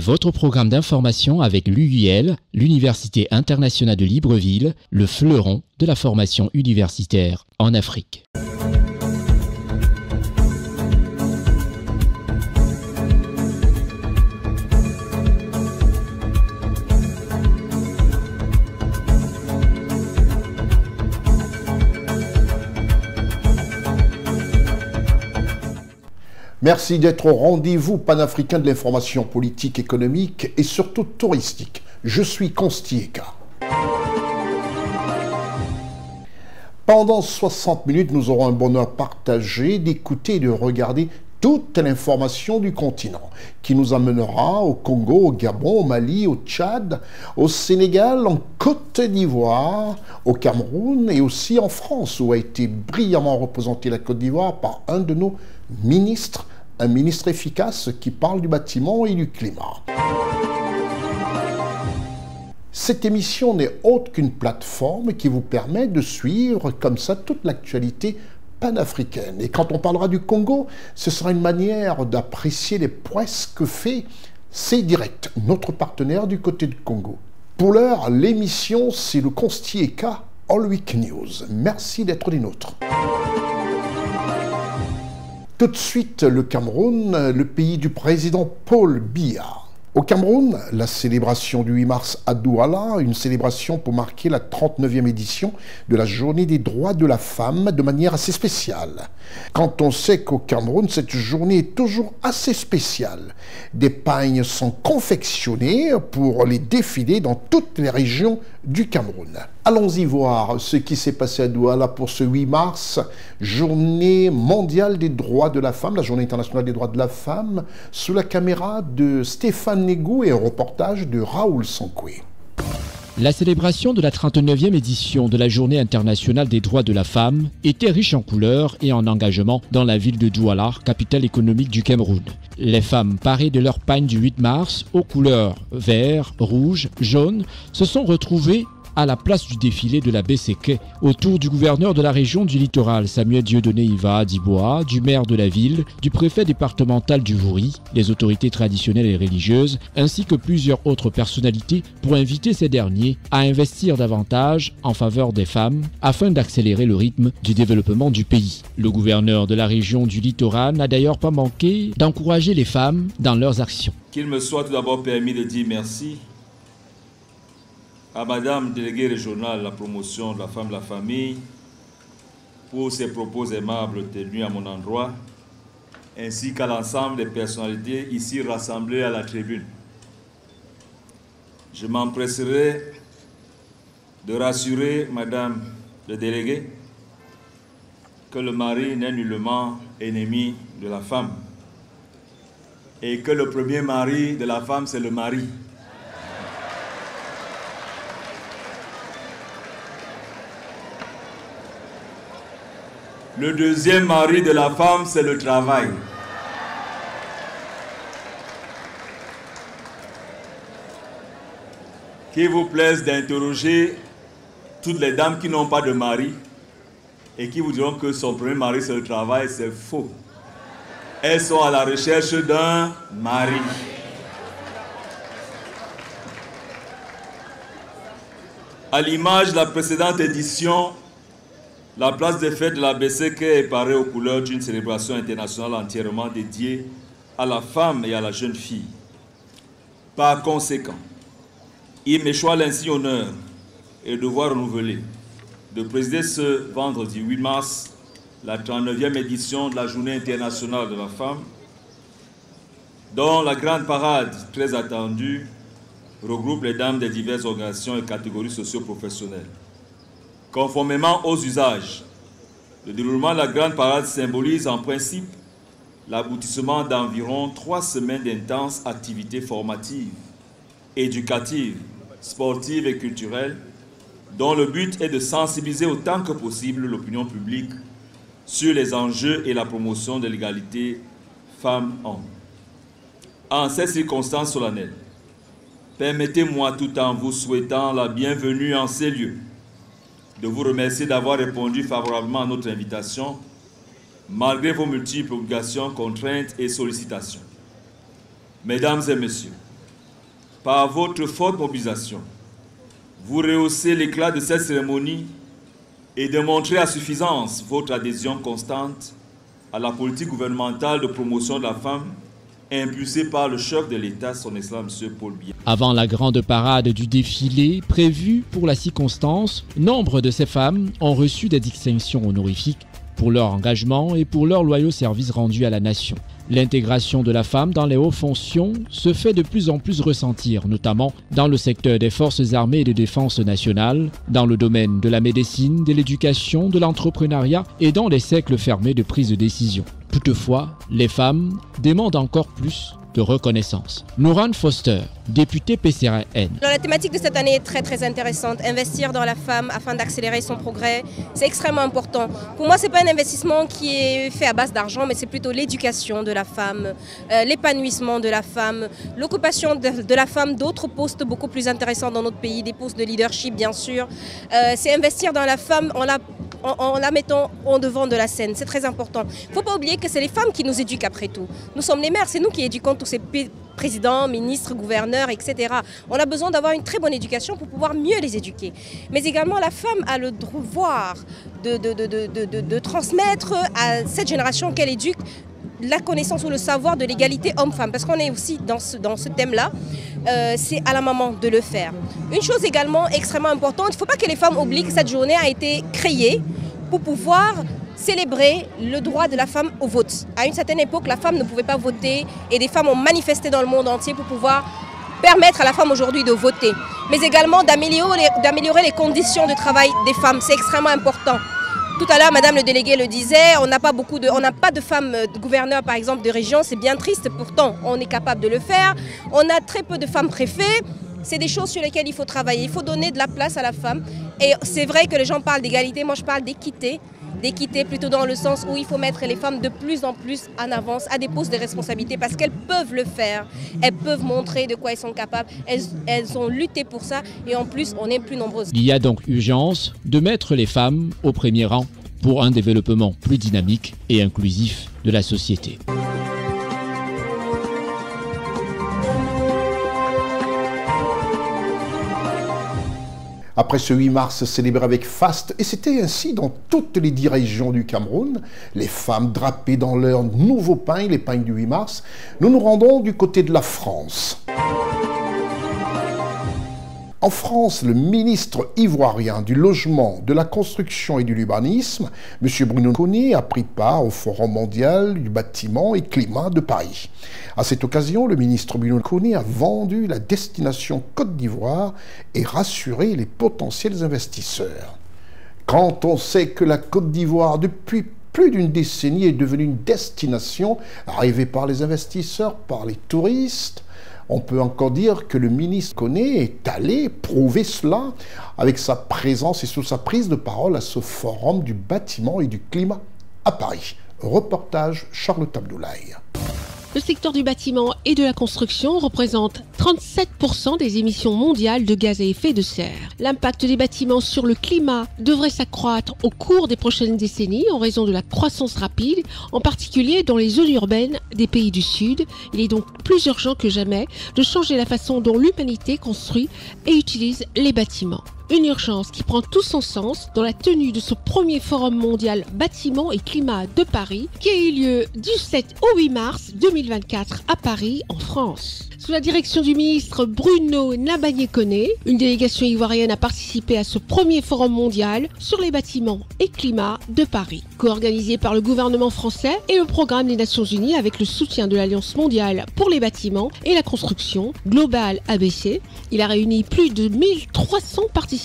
Votre programme d'information avec l'UIL, l'Université internationale de Libreville, le fleuron de la formation universitaire en Afrique. Merci d'être au rendez-vous panafricain de l'information politique, économique et surtout touristique. Je suis Constieka. Pendant 60 minutes, nous aurons un bonheur partagé d'écouter et de regarder toute l'information du continent qui nous amènera au Congo, au Gabon, au Mali, au Tchad, au Sénégal, en Côte d'Ivoire, au Cameroun et aussi en France où a été brillamment représentée la Côte d'Ivoire par un de nos ministres, un ministre efficace qui parle du bâtiment et du climat. Cette émission n'est autre qu'une plateforme qui vous permet de suivre comme ça toute l'actualité panafricaine. Et quand on parlera du Congo, ce sera une manière d'apprécier les prouesses que fait C-Direct, notre partenaire du côté du Congo. Pour l'heure, l'émission, c'est le Constieka All Week News. Merci d'être des nôtres. Tout de suite, le Cameroun, le pays du président Paul Biya. Au Cameroun, la célébration du 8 mars à Douala, une célébration pour marquer la 39e édition de la Journée des droits de la femme de manière assez spéciale. Quand on sait qu'au Cameroun, cette journée est toujours assez spéciale. Des pagnes sont confectionnées pour les défiler dans toutes les régions du Cameroun. Allons-y voir ce qui s'est passé à Douala pour ce 8 mars, Journée mondiale des droits de la femme, la Journée internationale des droits de la femme, sous la caméra de Stéphane Négou et un reportage de Raoul Sankoué. La célébration de la 39e édition de la Journée internationale des droits de la femme était riche en couleurs et en engagement dans la ville de Douala, capitale économique du Cameroun. Les femmes parées de leur pagne du 8 mars aux couleurs vert, rouge, jaune se sont retrouvées à la place du défilé de la BCK, autour du gouverneur de la région du littoral, Samuel Dieudonné Iva Dibois, du maire de la ville, du préfet départemental du Vouri, les autorités traditionnelles et religieuses, ainsi que plusieurs autres personnalités pour inviter ces derniers à investir davantage en faveur des femmes afin d'accélérer le rythme du développement du pays. Le gouverneur de la région du littoral n'a d'ailleurs pas manqué d'encourager les femmes dans leurs actions. Qu'il me soit tout d'abord permis de dire merci à Madame déléguée régionale la promotion de la femme de la famille pour ses propos aimables tenus à mon endroit, ainsi qu'à l'ensemble des personnalités ici rassemblées à la tribune. Je m'empresserai de rassurer Madame le délégué que le mari n'est nullement ennemi de la femme et que le premier mari de la femme, c'est le mari. Le deuxième mari de la femme, c'est le travail. Qu'il vous plaise d'interroger toutes les dames qui n'ont pas de mari et qui vous diront que son premier mari, c'est le travail, c'est faux. Elles sont à la recherche d'un mari. À l'image de la précédente édition, la place des fêtes de la BCK est parée aux couleurs d'une célébration internationale entièrement dédiée à la femme et à la jeune fille. Par conséquent, il m'échoit l'insigne honneur et le devoir renouvelé de présider ce vendredi 8 mars la 39e édition de la Journée internationale de la femme, dont la grande parade très attendue regroupe les dames des diverses organisations et catégories socio-professionnelles. Conformément aux usages, le déroulement de la grande parade symbolise en principe l'aboutissement d'environ 3 semaines d'intenses activités formatives, éducatives, sportives et culturelles, dont le but est de sensibiliser autant que possible l'opinion publique sur les enjeux et la promotion de l'égalité femmes-hommes. En ces circonstances solennelles, permettez-moi, tout en vous souhaitant la bienvenue en ces lieux, de vous remercier d'avoir répondu favorablement à notre invitation, malgré vos multiples obligations, contraintes et sollicitations. Mesdames et messieurs, par votre forte mobilisation, vous rehaussez l'éclat de cette cérémonie et démontrez à suffisance votre adhésion constante à la politique gouvernementale de promotion de la femme impulsée par le chef de l'État, son Excellence M. Paul Biya. Avant la grande parade du défilé prévue pour la circonstance, nombre de ces femmes ont reçu des distinctions honorifiques pour leur engagement et pour leur loyaux services rendus à la nation. L'intégration de la femme dans les hautes fonctions se fait de plus en plus ressentir, notamment dans le secteur des forces armées et de défense nationale, dans le domaine de la médecine, de l'éducation, de l'entrepreneuriat et dans les cercles fermés de prise de décision. Toutefois, les femmes demandent encore plus de reconnaissance. Nourane Foster, députée PCRN. La thématique de cette année est très intéressante. Investir dans la femme afin d'accélérer son progrès, c'est extrêmement important. Pour moi, ce n'est pas un investissement qui est fait à base d'argent, mais c'est plutôt l'éducation de la femme, l'épanouissement de la femme, l'occupation de la femme d'autres postes beaucoup plus intéressants dans notre pays, des postes de leadership bien sûr. C'est investir dans la femme en la mettant en devant de la scène, c'est très important. Il ne faut pas oublier que c'est les femmes qui nous éduquent après tout. Nous sommes les mères, c'est nous qui éduquons tous ces présidents, ministres, gouverneurs, etc. On a besoin d'avoir une très bonne éducation pour pouvoir mieux les éduquer. Mais également, la femme a le devoir de transmettre à cette génération qu'elle éduque la connaissance ou le savoir de l'égalité homme-femme. Parce qu'on est aussi dans ce thème-là, c'est à la maman de le faire. Une chose également extrêmement importante, il ne faut pas que les femmes oublient que cette journée a été créée pour pouvoir célébrer le droit de la femme au vote. À une certaine époque, la femme ne pouvait pas voter et des femmes ont manifesté dans le monde entier pour pouvoir permettre à la femme aujourd'hui de voter. Mais également d'améliorer les conditions de travail des femmes. C'est extrêmement important. Tout à l'heure, Madame le délégué le disait, on n'a pas de femmes gouverneurs par exemple de région, c'est bien triste, pourtant on est capable de le faire. On a très peu de femmes préfets, c'est des choses sur lesquelles il faut travailler, il faut donner de la place à la femme. Et c'est vrai que les gens parlent d'égalité, moi je parle d'équité plutôt dans le sens où il faut mettre les femmes de plus en plus en avance à des postes de responsabilité parce qu'elles peuvent le faire, elles peuvent montrer de quoi elles sont capables, elles ont lutté pour ça et en plus on est plus nombreuses. Il y a donc urgence de mettre les femmes au premier rang pour un développement plus dynamique et inclusif de la société. Après ce 8 mars célébré avec faste, et c'était ainsi dans toutes les 10 régions du Cameroun, les femmes drapées dans leurs nouveaux pagnes, les pagnes du 8 mars, nous nous rendons du côté de la France. En France, le ministre ivoirien du Logement, de la Construction et du Urbanisme, M. Bruno Koni, a pris part au Forum mondial du bâtiment et climat de Paris. À cette occasion, le ministre Bruno Koni a vendu la destination Côte d'Ivoire et rassuré les potentiels investisseurs. Quand on sait que la Côte d'Ivoire, depuis plus d'une décennie, est devenue une destination rêvée par les investisseurs, par les touristes, on peut encore dire que le ministre Koni est allé prouver cela avec sa présence et sous sa prise de parole à ce forum du bâtiment et du climat à Paris. Reportage Charlotte Abdoulaye. Le secteur du bâtiment et de la construction représente 37% des émissions mondiales de gaz à effet de serre. L'impact des bâtiments sur le climat devrait s'accroître au cours des prochaines décennies en raison de la croissance rapide, en particulier dans les zones urbaines des pays du Sud. Il est donc plus urgent que jamais de changer la façon dont l'humanité construit et utilise les bâtiments. Une urgence qui prend tout son sens dans la tenue de ce premier forum mondial bâtiment et climat de Paris qui a eu lieu du 7 au 8 mars 2024 à Paris, en France. Sous la direction du ministre Bruno Nabagné-Koné, une délégation ivoirienne a participé à ce premier forum mondial sur les bâtiments et climat de Paris, co-organisé par le gouvernement français et le programme des Nations Unies avec le soutien de l'Alliance mondiale pour les bâtiments et la construction, Global ABC. Il a réuni plus de 1300 participants.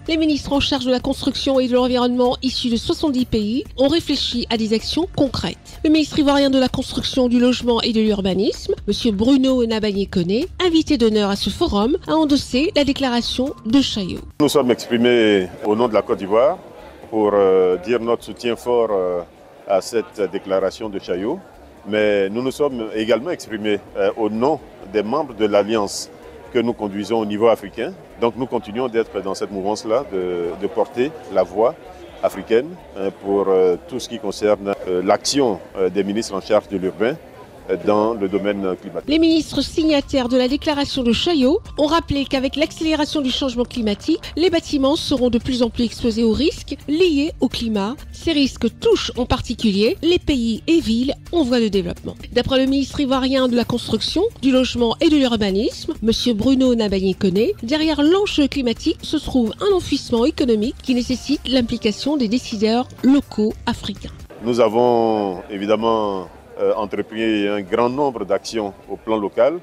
Les ministres en charge de la construction et de l'environnement issus de 70 pays ont réfléchi à des actions concrètes. Le ministre ivoirien de la construction, du logement et de l'urbanisme, M. Bruno Nabagné-Koné, invité d'honneur à ce forum, a endossé la déclaration de Chaillot. Nous sommes exprimés au nom de la Côte d'Ivoire pour dire notre soutien fort à cette déclaration de Chaillot, mais nous nous sommes également exprimés au nom des membres de l'Alliance que nous conduisons au niveau africain. Donc nous continuons d'être dans cette mouvance-là, de porter la voix africaine pour tout ce qui concerne l'action des ministres en charge de l'urbain dans le domaine climatique. Les ministres signataires de la déclaration de Chaillot ont rappelé qu'avec l'accélération du changement climatique, les bâtiments seront de plus en plus exposés aux risques liés au climat. Ces risques touchent en particulier les pays et villes en voie de développement. D'après le ministre ivoirien de la Construction, du Logement et de l'Urbanisme, M. Bruno Nabagné-Koné, derrière l'enjeu climatique se trouve un enfouissement économique qui nécessite l'implication des décideurs locaux africains. Nous avons évidemment entrepris un grand nombre d'actions au plan local,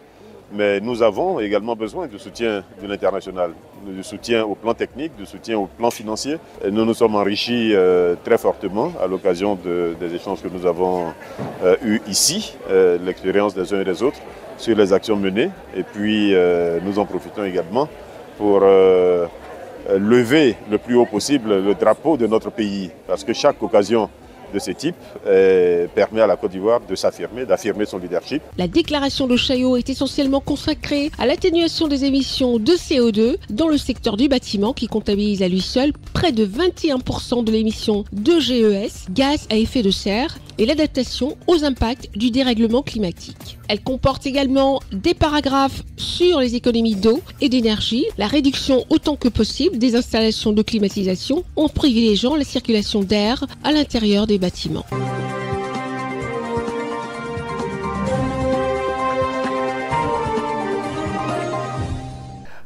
mais nous avons également besoin du soutien de l'international, du soutien au plan technique, du soutien au plan financier. Et nous nous sommes enrichis très fortement à l'occasion des échanges que nous avons eus ici, l'expérience des uns et des autres sur les actions menées. Et puis nous en profitons également pour lever le plus haut possible le drapeau de notre pays, parce que chaque occasion de ce type permet à la Côte d'Ivoire de s'affirmer, d'affirmer son leadership. La déclaration de Chaillot est essentiellement consacrée à l'atténuation des émissions de CO2 dans le secteur du bâtiment qui comptabilise à lui seul près de 21% de l'émission de GES, gaz à effet de serre, et l'adaptation aux impacts du dérèglement climatique. Elle comporte également des paragraphes sur les économies d'eau et d'énergie, la réduction autant que possible des installations de climatisation en privilégiant la circulation d'air à l'intérieur des bâtiments.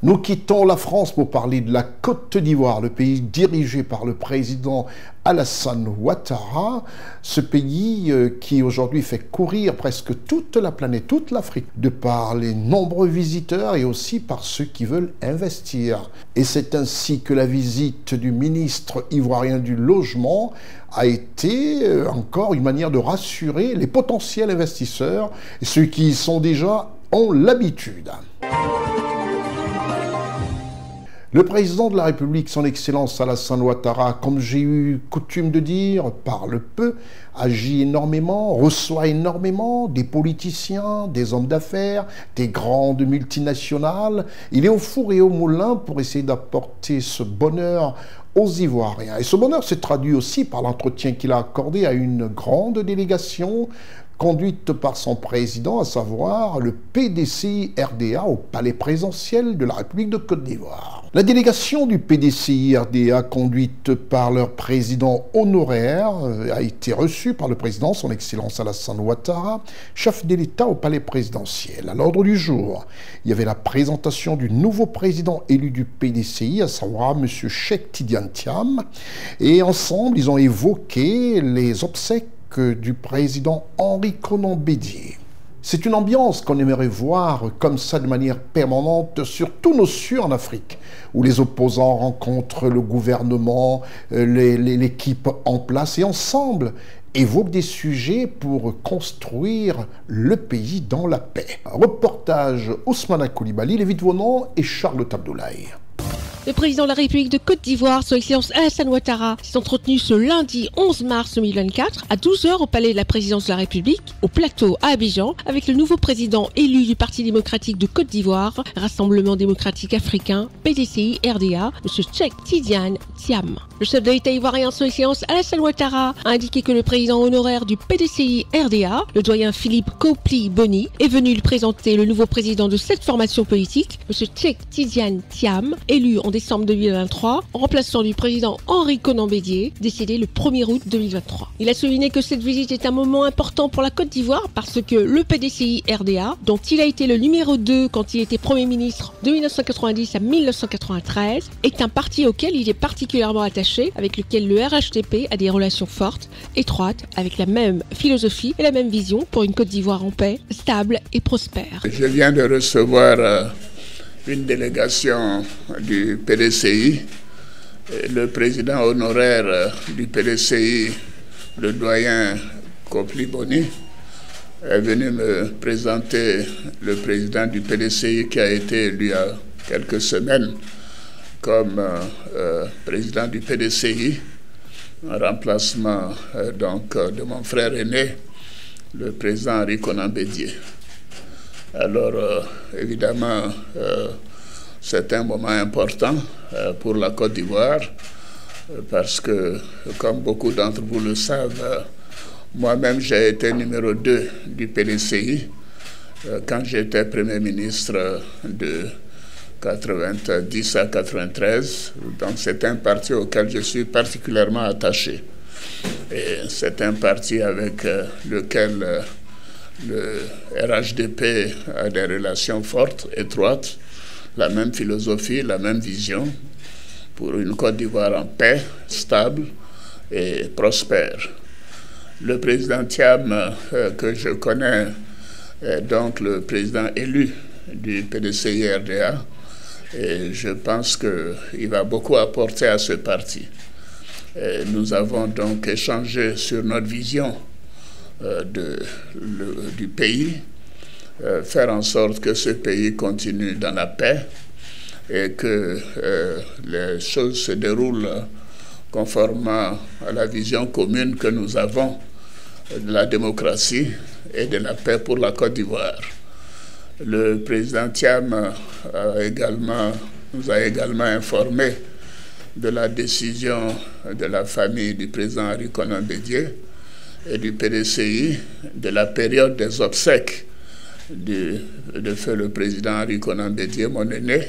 Nous quittons la France pour parler de la Côte d'Ivoire, le pays dirigé par le président Alassane Ouattara. Ce pays qui aujourd'hui fait courir presque toute la planète, toute l'Afrique, de par les nombreux visiteurs et aussi par ceux qui veulent investir. Et c'est ainsi que la visite du ministre ivoirien du Logement a été encore une manière de rassurer les potentiels investisseurs, et ceux qui y sont déjà ont l'habitude. Le président de la République, son Excellence Alassane Ouattara, comme j'ai eu coutume de dire, parle peu, agit énormément, reçoit énormément des politiciens, des hommes d'affaires, des grandes multinationales. Il est au four et au moulin pour essayer d'apporter ce bonheur aux Ivoiriens. Et ce bonheur s'est traduit aussi par l'entretien qu'il a accordé à une grande délégation conduite par son président, à savoir le PDCI-RDA au palais présidentiel de la République de Côte d'Ivoire. La délégation du PDCI-RDA, conduite par leur président honoraire, a été reçue par le président, son Excellence Alassane Ouattara, chef de l'État au palais présidentiel. À l'ordre du jour, il y avait la présentation du nouveau président élu du PDCI, à savoir M. Cheikh Tidiane Thiam, et ensemble, ils ont évoqué les obsèques du président Henri Konan Bédié. C'est une ambiance qu'on aimerait voir comme ça de manière permanente sur tous nos cieux en Afrique, où les opposants rencontrent le gouvernement, l'équipe en place et ensemble évoquent des sujets pour construire le pays dans la paix. Reportage Ousmane Koulibaly, Lévi Vonon et Charlotte Abdoulaye. Le président de la République de Côte d'Ivoire, son Excellence Alassane Ouattara, s'est entretenu ce lundi 11 mars 2024 à 12h au palais de la présidence de la République, au plateau à Abidjan, avec le nouveau président élu du Parti démocratique de Côte d'Ivoire, Rassemblement démocratique africain, PDCI-RDA, M. Cheikh Tidiane Thiam. Le chef de l'État ivoirien, son Excellence Alassane Ouattara, a indiqué que le président honoraire du PDCI-RDA, le doyen Philippe Kopli-Boni, est venu lui présenter le nouveau président de cette formation politique, M. Cheikh Tidiane Thiam, élu en décembre 2023, en remplaçant du président Henri Konan Bédié, décédé le 1er août 2023. Il a souligné que cette visite est un moment important pour la Côte d'Ivoire parce que le PDCI-RDA, dont il a été le numéro 2 quand il était Premier ministre de 1990 à 1993, est un parti auquel il est particulièrement attaché, avec lequel le RHDP a des relations fortes, étroites, avec la même philosophie et la même vision pour une Côte d'Ivoire en paix, stable et prospère. Je viens de recevoir une délégation du PDCI, le président honoraire du PDCI, le doyen Kopli-Boni, est venu me présenter le président du PDCI qui a été élu il y a quelques semaines comme président du PDCI, en remplacement donc de mon frère aîné, le président Henri Konan Bédié. Alors, évidemment, c'est un moment important pour la Côte d'Ivoire parce que, comme beaucoup d'entre vous le savent, Moi-même, j'ai été numéro 2 du PDCI quand j'étais Premier ministre de 90 à 93. Donc c'est un parti auquel je suis particulièrement attaché. Et c'est un parti avec lequel le RHDP a des relations fortes, étroites, la même philosophie, la même vision pour une Côte d'Ivoire en paix, stable et prospère. Le président Thiam, que je connais, est donc le président élu du PDCI-RDA, et je pense qu'il va beaucoup apporter à ce parti. Et nous avons donc échangé sur notre vision du pays, faire en sorte que ce pays continue dans la paix et que les choses se déroulent conformément à la vision commune que nous avons de la démocratie et de la paix pour la Côte d'Ivoire. Le président Thiam nous a également informé de la décision de la famille du président Henri Konan Bédié et du PDCI de la période des obsèques de feu le président Henri Konan Bédié, mon aîné.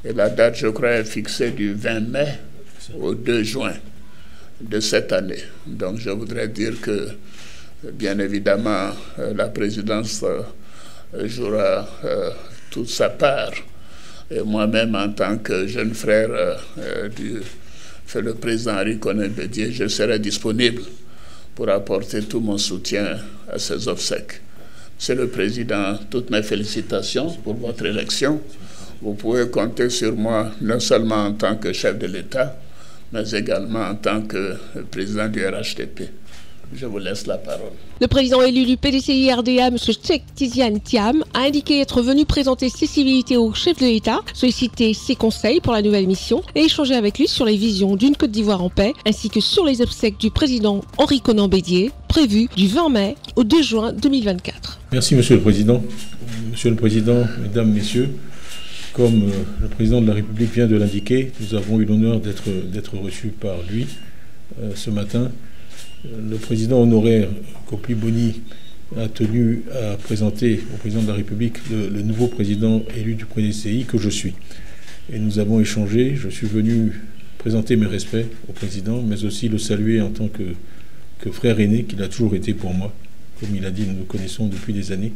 Et la date, je crois, est fixée du 20 mai au 2 juin de cette année. Donc je voudrais dire que, bien évidemment, la présidence jouera toute sa part. Et moi-même, en tant que jeune frère du le président Henri Konan Bédié, je serai disponible pour apporter tout mon soutien à ces obsèques. Monsieur le Président, toutes mes félicitations pour votre élection. Vous pouvez compter sur moi, non seulement en tant que chef de l'État, mais également en tant que président du RHDP. Je vous laisse la parole. Le président élu du PDCI-RDA, M. Cheikh Tidiane Thiam, a indiqué être venu présenter ses civilités au chef de l'État, solliciter ses conseils pour la nouvelle mission et échanger avec lui sur les visions d'une Côte d'Ivoire en paix, ainsi que sur les obsèques du président Henri Konan Bédié, prévues du 20 mai au 2 juin 2024. Merci, Monsieur le Président. Monsieur le Président, Mesdames, Messieurs, comme le Président de la République vient de l'indiquer, nous avons eu l'honneur d'être reçus par lui ce matin. Le président honoraire Kopi Boni a tenu à présenter au président de la République le nouveau président élu du PDCI que je suis. Et nous avons échangé. Je suis venu présenter mes respects au président, mais aussi le saluer en tant que frère aîné qu'il a toujours été pour moi. Comme il a dit, nous nous connaissons depuis des années.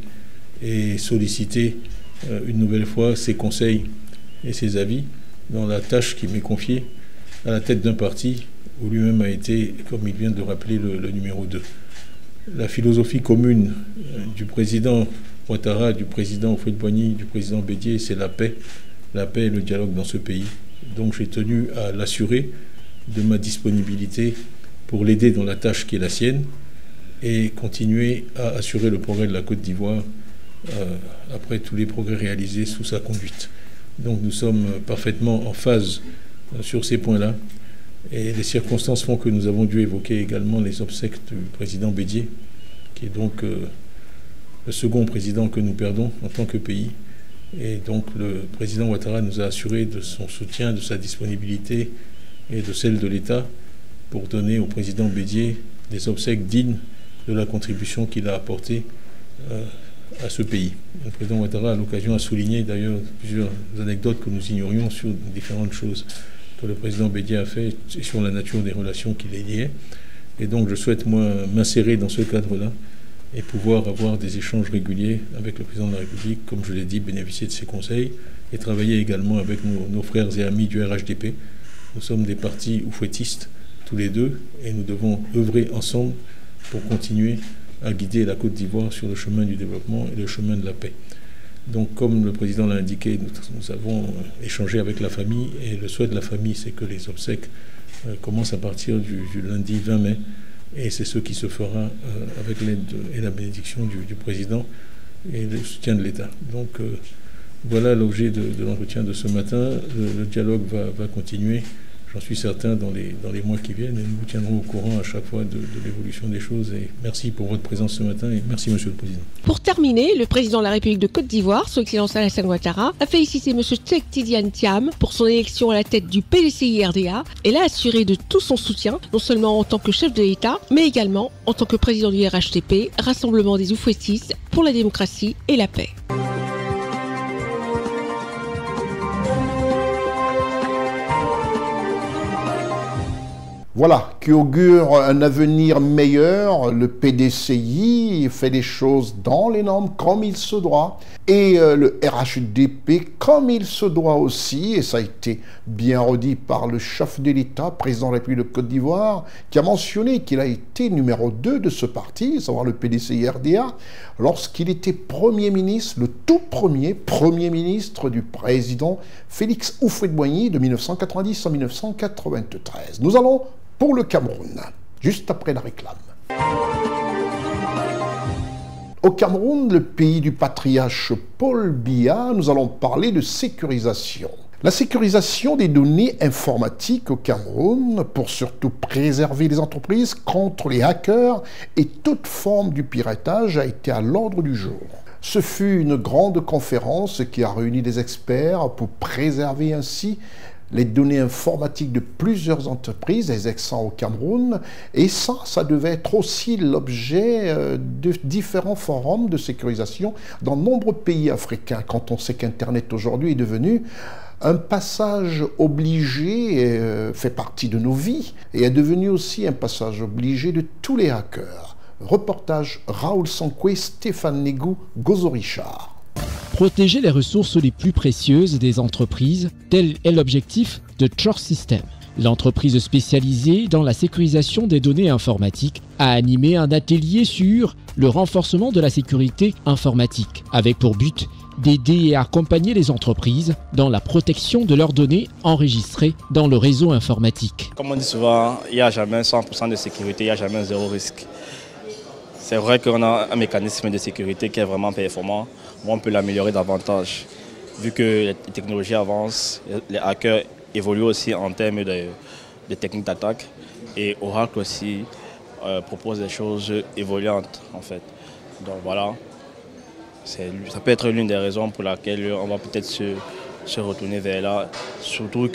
Et solliciter une nouvelle fois ses conseils et ses avis dans la tâche qui m'est confiée à la tête d'un parti où lui-même a été, comme il vient de rappeler, le numéro 2. La philosophie commune du président Ouattara, du président Houphouët-Boigny, du président Bédié, c'est la paix et le dialogue dans ce pays. Donc j'ai tenu à l'assurer de ma disponibilité pour l'aider dans la tâche qui est la sienne et continuer à assurer le progrès de la Côte d'Ivoire après tous les progrès réalisés sous sa conduite. Donc nous sommes parfaitement en phase sur ces points-là. Et les circonstances font que nous avons dû évoquer également les obsèques du président Bédié, qui est donc le second président que nous perdons en tant que pays. Et donc le président Ouattara nous a assuré de son soutien, de sa disponibilité et de celle de l'État pour donner au président Bédié des obsèques dignes de la contribution qu'il a apportée à ce pays. Le président Ouattara, à l'occasion, a souligné d'ailleurs plusieurs anecdotes que nous ignorions sur différentes choses que le président Bédié a fait et sur la nature des relations qui les liaient. Et donc je souhaite, moi, m'insérer dans ce cadre-là et pouvoir avoir des échanges réguliers avec le président de la République, comme je l'ai dit, bénéficier de ses conseils et travailler également avec nos frères et amis du RHDP. Nous sommes des partis oufouettistes, tous les deux, et nous devons œuvrer ensemble pour continuer à guider la Côte d'Ivoire sur le chemin du développement et le chemin de la paix. Donc, comme le président l'a indiqué, nous avons échangé avec la famille et le souhait de la famille, c'est que les obsèques commencent à partir du lundi 20 mai et c'est ce qui se fera avec l'aide et la bénédiction du président et le soutien de l'État. Donc, voilà l'objet de l'entretien de ce matin. Le dialogue va continuer. j'en suis certain, dans les mois qui viennent, et nous vous tiendrons au courant à chaque fois de l'évolution des choses. Et merci pour votre présence ce matin et merci Monsieur le Président. Pour terminer, le président de la République de Côte d'Ivoire, Son Excellence Alassane Ouattara, a félicité M. Cheikh Tidiane Thiam pour son élection à la tête du PDCI-RDA et l'a assuré de tout son soutien, non seulement en tant que chef de l'État, mais également en tant que président du RHTP, Rassemblement des Oufouettistes pour la démocratie et la paix. Voilà, qui augure un avenir meilleur. Le PDCI fait les choses dans les normes comme il se doit. Et le RHDP comme il se doit aussi. Et ça a été bien redit par le chef de l'État, président de la République de Côte d'Ivoire, qui a mentionné qu'il a été numéro 2 de ce parti, à savoir le PDCI-RDA, lorsqu'il était Premier ministre, le tout premier ministre du président Félix Houphouët-Boigny de 1990 à 1993. Nous allons pour le Cameroun, juste après la réclame. Au Cameroun, le pays du patriarche Paul Biya, nous allons parler de sécurisation. La sécurisation des données informatiques au Cameroun pour surtout préserver les entreprises contre les hackers et toute forme du piratage a été à l'ordre du jour. Ce fut une grande conférence qui a réuni des experts pour préserver ainsi les données informatiques de plusieurs entreprises existant au Cameroun. Et ça devait être aussi l'objet de différents forums de sécurisation dans de nombreux pays africains. Quand on sait qu'Internet aujourd'hui est devenu un passage obligé, fait partie de nos vies, et est devenu aussi un passage obligé de tous les hackers. Reportage Raoul Sankwe, Stéphane Négou, Gozo Richard. Protéger les ressources les plus précieuses des entreprises, tel est l'objectif de Trust System. L'entreprise spécialisée dans la sécurisation des données informatiques a animé un atelier sur le renforcement de la sécurité informatique, avec pour but d'aider et accompagner les entreprises dans la protection de leurs données enregistrées dans le réseau informatique. Comme on dit souvent, il n'y a jamais 100% de sécurité, il n'y a jamais zéro risque. C'est vrai qu'on a un mécanisme de sécurité qui est vraiment performant, mais on peut l'améliorer davantage. Vu que les technologies avancent, les hackers évoluent aussi en termes de techniques d'attaque. Et Oracle aussi propose des choses évoluantes en fait. Donc voilà, ça peut être l'une des raisons pour laquelle on va peut-être se retourner vers là. Surtout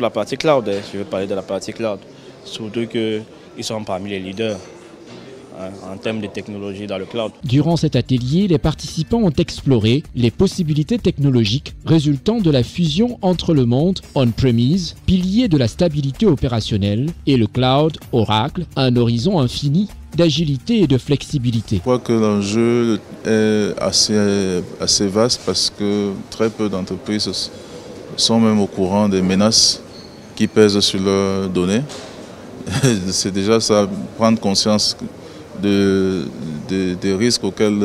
la partie cloud, je vais parler de la partie cloud. Surtout qu'ils sont parmi les leaders en termes de technologie dans le cloud. Durant cet atelier, les participants ont exploré les possibilités technologiques résultant de la fusion entre le monde on-premise, pilier de la stabilité opérationnelle, et le cloud Oracle, un horizon infini d'agilité et de flexibilité. Je crois que l'enjeu est assez vaste parce que très peu d'entreprises sont même au courant des menaces qui pèsent sur leurs données. C'est déjà ça, prendre conscience des risques auxquels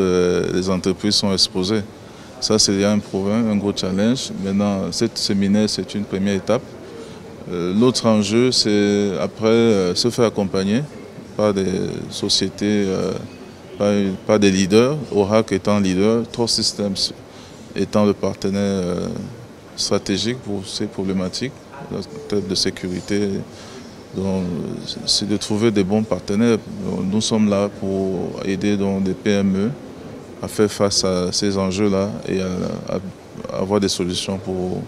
les entreprises sont exposées. Ça, c'est un problème, un gros challenge. Maintenant, cette séminaire, c'est une première étape. L'autre enjeu, c'est après se faire accompagner par des sociétés, par des leaders, Oracle étant leader, Trust Systems étant le partenaire stratégique pour ces problématiques de sécurité. C'est de trouver des bons partenaires. Nous sommes là pour aider des PME à faire face à ces enjeux-là et à avoir des solutions pour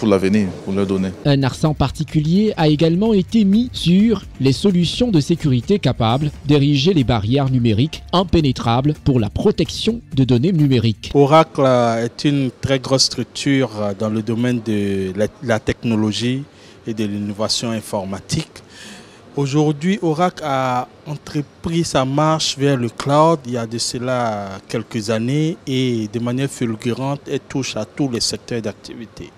l'avenir, pour leur donner. Un accent particulier a également été mis sur les solutions de sécurité capables d'ériger les barrières numériques impénétrables pour la protection de données numériques. Oracle est une très grosse structure dans le domaine de la technologie et de l'innovation informatique. Aujourd'hui, Oracle a entrepris sa marche vers le cloud il y a de cela quelques années et de manière fulgurante, elle touche à tous les secteurs d'activité.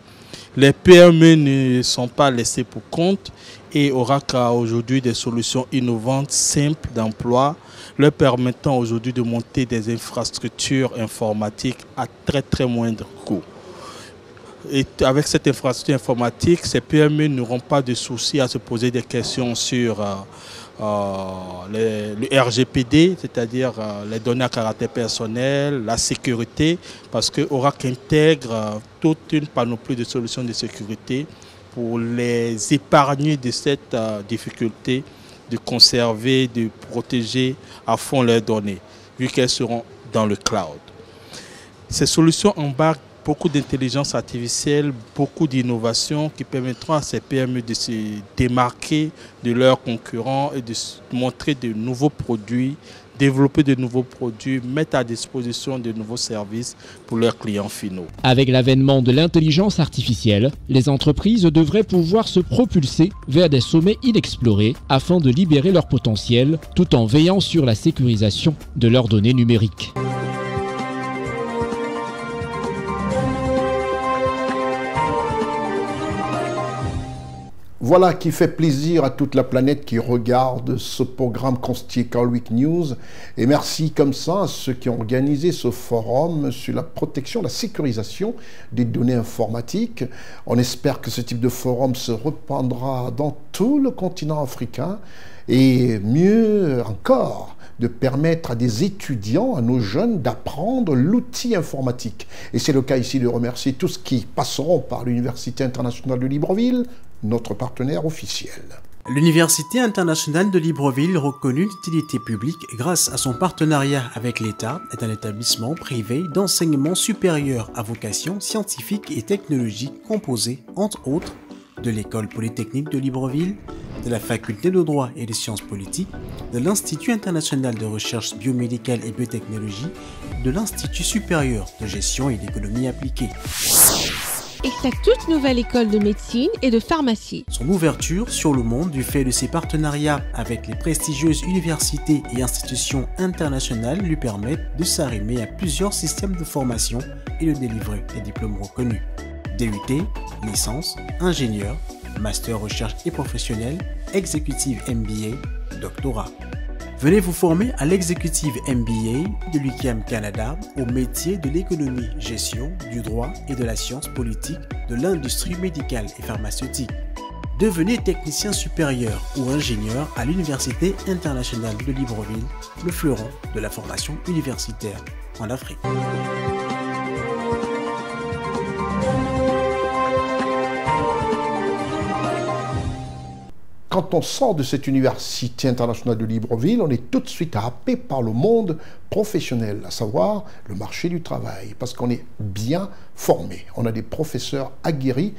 Les PME ne sont pas laissés pour compte et Oracle a aujourd'hui des solutions innovantes, simples d'emploi, leur permettant aujourd'hui de monter des infrastructures informatiques à très moindre coût. Et avec cette infrastructure informatique, ces PME n'auront pas de soucis à se poser des questions sur le RGPD, c'est-à-dire les données à caractère personnel, la sécurité, parce que Oracle intègre toute une panoplie de solutions de sécurité pour les épargner de cette difficulté de conserver, de protéger à fond leurs données, vu qu'elles seront dans le cloud. Ces solutions embarquent beaucoup d'intelligence artificielle, beaucoup d'innovations qui permettront à ces PME de se démarquer de leurs concurrents et de montrer de nouveaux produits, développer de nouveaux produits, mettre à disposition de nouveaux services pour leurs clients finaux. Avec l'avènement de l'intelligence artificielle, les entreprises devraient pouvoir se propulser vers des sommets inexplorés afin de libérer leur potentiel tout en veillant sur la sécurisation de leurs données numériques. Voilà qui fait plaisir à toute la planète qui regarde ce programme constitué Call Week News. Et merci comme ça à ceux qui ont organisé ce forum sur la protection, la sécurisation des données informatiques. On espère que ce type de forum se répandra dans tout le continent africain et mieux encore, de permettre à des étudiants, à nos jeunes, d'apprendre l'outil informatique. Et c'est le cas ici de remercier tous qui passeront par l'Université internationale de Libreville, notre partenaire officiel. L'Université internationale de Libreville, reconnue d'utilité publique grâce à son partenariat avec l'État, est un établissement privé d'enseignement supérieur à vocation scientifique et technologique composé, entre autres, de l'École polytechnique de Libreville, de la Faculté de droit et des sciences politiques, de l'Institut international de recherche biomédicale et biotechnologie, de l'Institut supérieur de gestion et d'économie appliquée. Et sa toute nouvelle école de médecine et de pharmacie. Son ouverture sur le monde du fait de ses partenariats avec les prestigieuses universités et institutions internationales lui permettent de s'arrimer à plusieurs systèmes de formation et de délivrer des diplômes reconnus. DUT, licence, ingénieur, master recherche et professionnel, exécutive MBA, doctorat. Venez vous former à l'exécutive MBA de l'UQAM Canada au métier de l'économie, gestion, du droit et de la science politique de l'industrie médicale et pharmaceutique. Devenez technicien supérieur ou ingénieur à l'Université internationale de Libreville, le fleuron de la formation universitaire en Afrique. Quand on sort de cette Université internationale de Libreville, on est tout de suite happé par le monde professionnel, à savoir le marché du travail, parce qu'on est bien formé. On a des professeurs aguerris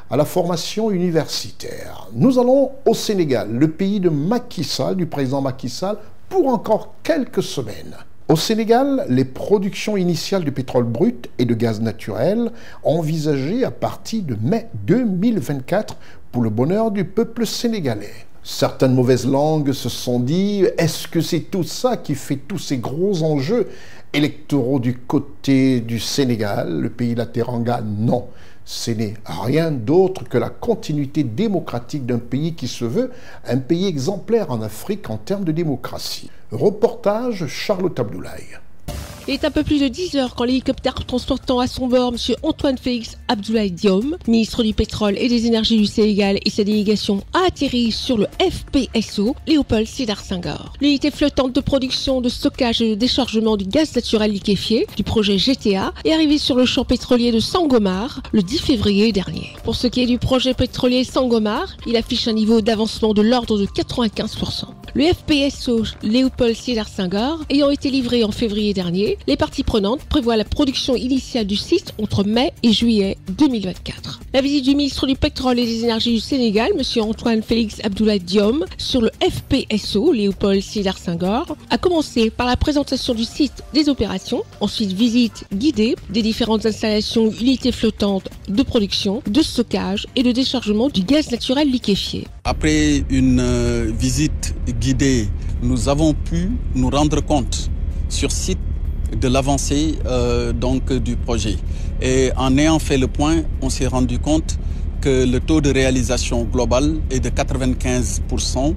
à la formation universitaire. Nous allons au Sénégal, le pays de Macky Sall, du président Macky Sall, pour encore quelques semaines. Au Sénégal, les productions initiales de pétrole brut et de gaz naturel envisagées à partir de mai 2024 pour le bonheur du peuple sénégalais. Certaines mauvaises langues se sont dit, est-ce que c'est tout ça qui fait tous ces gros enjeux électoraux du côté du Sénégal, le pays de la Teranga? Non, ce n'est rien d'autre que la continuité démocratique d'un pays qui se veut un pays exemplaire en Afrique en termes de démocratie. Reportage Charlotte Abdoulaye. Il est un peu plus de 10 heures quand l'hélicoptère transportant à son bord M. Antoine Félix Abdoulaye Diome, ministre du Pétrole et des Énergies du Sénégal et sa délégation a atterri sur le FPSO Léopold Sédar Senghor. L'unité flottante de production, de stockage et de déchargement du gaz naturel liquéfié du projet GTA est arrivée sur le champ pétrolier de Sangomar le 10 février dernier. Pour ce qui est du projet pétrolier Sangomar, il affiche un niveau d'avancement de l'ordre de 95%. Le FPSO Léopold Sédar Senghor ayant été livré en février dernier, les parties prenantes prévoient la production initiale du site entre mai et juillet 2024. La visite du ministre du Pétrole et des Énergies du Sénégal, M. Antoine Félix Abdoulaye Diome, sur le FPSO Léopold Sédar Senghor, a commencé par la présentation du site des opérations, ensuite visite guidée des différentes installations unités flottantes de production, de stockage et de déchargement du gaz naturel liquéfié. Après une visite guidée, nous avons pu nous rendre compte sur site de l'avancée du projet. Et en ayant fait le point, on s'est rendu compte que le taux de réalisation global est de 95%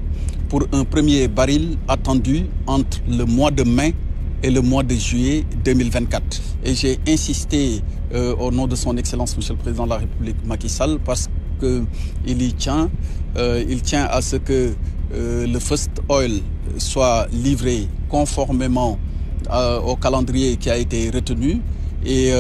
pour un premier baril attendu entre le mois de mai et le mois de juillet 2024. Et j'ai insisté au nom de son Excellence, Monsieur le Président de la République Macky Sall, parce qu'il y tient, il tient à ce que le First Oil soit livré conformément au calendrier qui a été retenu et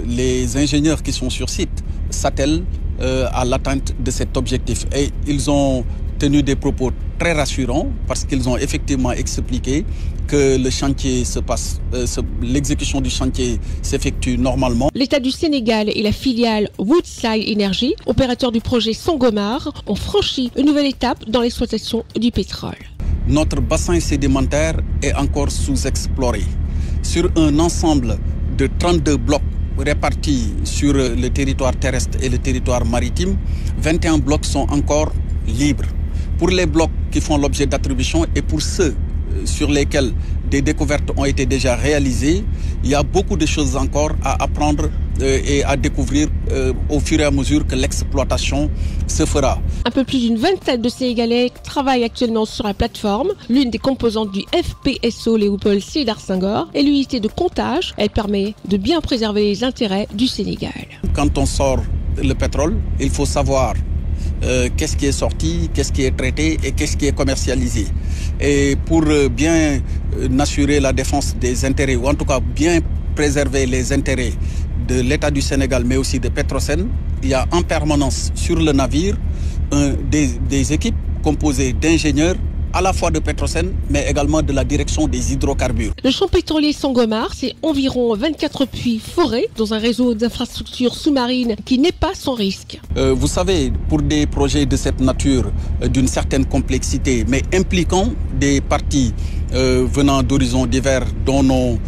les ingénieurs qui sont sur site s'attellent à l'atteinte de cet objectif. Et ils ont tenu des propos très rassurants parce qu'ils ont effectivement expliqué que le chantier se passe, l'exécution du chantier s'effectue normalement. L'État du Sénégal et la filiale Woodside Energy, opérateur du projet Sangomar, ont franchi une nouvelle étape dans l'exploitation du pétrole. Notre bassin sédimentaire est encore sous-exploré. Sur un ensemble de 32 blocs répartis sur le territoire terrestre et le territoire maritime, 21 blocs sont encore libres. Pour les blocs qui font l'objet d'attribution et pour ceux sur lesquels des découvertes ont été déjà réalisées, il y a beaucoup de choses encore à apprendre et à découvrir au fur et à mesure que l'exploitation se fera. Un peu plus d'une vingtaine de Sénégalais travaillent actuellement sur la plateforme, l'une des composantes du FPSO Léopold Sédar Senghor, et l'unité de comptage. Elle permet de bien préserver les intérêts du Sénégal. Quand on sort le pétrole, il faut savoir qu'est-ce qui est sorti, qu'est-ce qui est traité et qu'est-ce qui est commercialisé. Et pour bien assurer la défense des intérêts, ou en tout cas bien préserver les intérêts de l'État du Sénégal, mais aussi de Petrosen, il y a en permanence sur le navire des équipes composées d'ingénieurs à la fois de Petrosen, mais également de la direction des hydrocarbures. Le champ pétrolier Sangomar, c'est environ 24 puits forés dans un réseau d'infrastructures sous-marines qui n'est pas sans risque. Vous savez, pour des projets de cette nature, d'une certaine complexité, mais impliquant des parties venant d'horizons divers, dont nos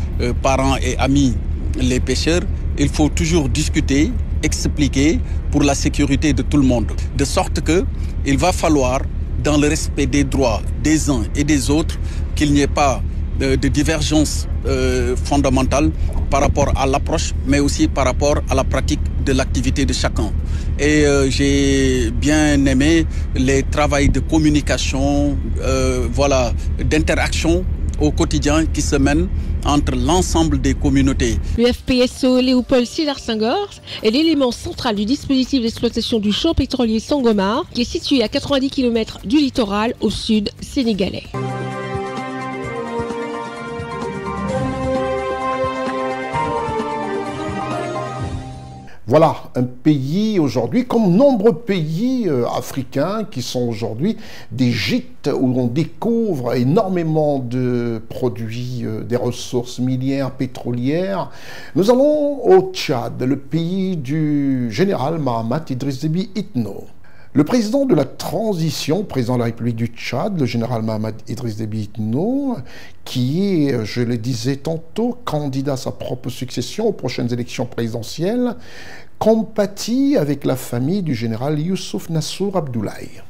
parents et amis les pêcheurs, il faut toujours discuter, expliquer pour la sécurité de tout le monde. De sorte qu'il va falloir, dans le respect des droits des uns et des autres, qu'il n'y ait pas de divergence fondamentale par rapport à l'approche, mais aussi par rapport à la pratique de l'activité de chacun. Et j'ai bien aimé les travaux de communication, d'interaction au quotidien qui se mènent entre l'ensemble des communautés. Le FPSO Léopold Sédar Senghor est l'élément central du dispositif d'exploitation du champ pétrolier Sangomar, qui est situé à 90 km du littoral au sud sénégalais. Voilà, un pays aujourd'hui, comme nombreux pays africains qui sont aujourd'hui des gîtes où on découvre énormément de produits, des ressources minières, pétrolières. Nous allons au Tchad, le pays du général Mahamat Idriss Déby Itno. Le président de la transition, président de la République du Tchad, le général Mahamat Idriss Déby Itno, qui est, je le disais tantôt, candidat à sa propre succession aux prochaines élections présidentielles, compatit avec la famille du général Youssouf Nassour Abdoulaye.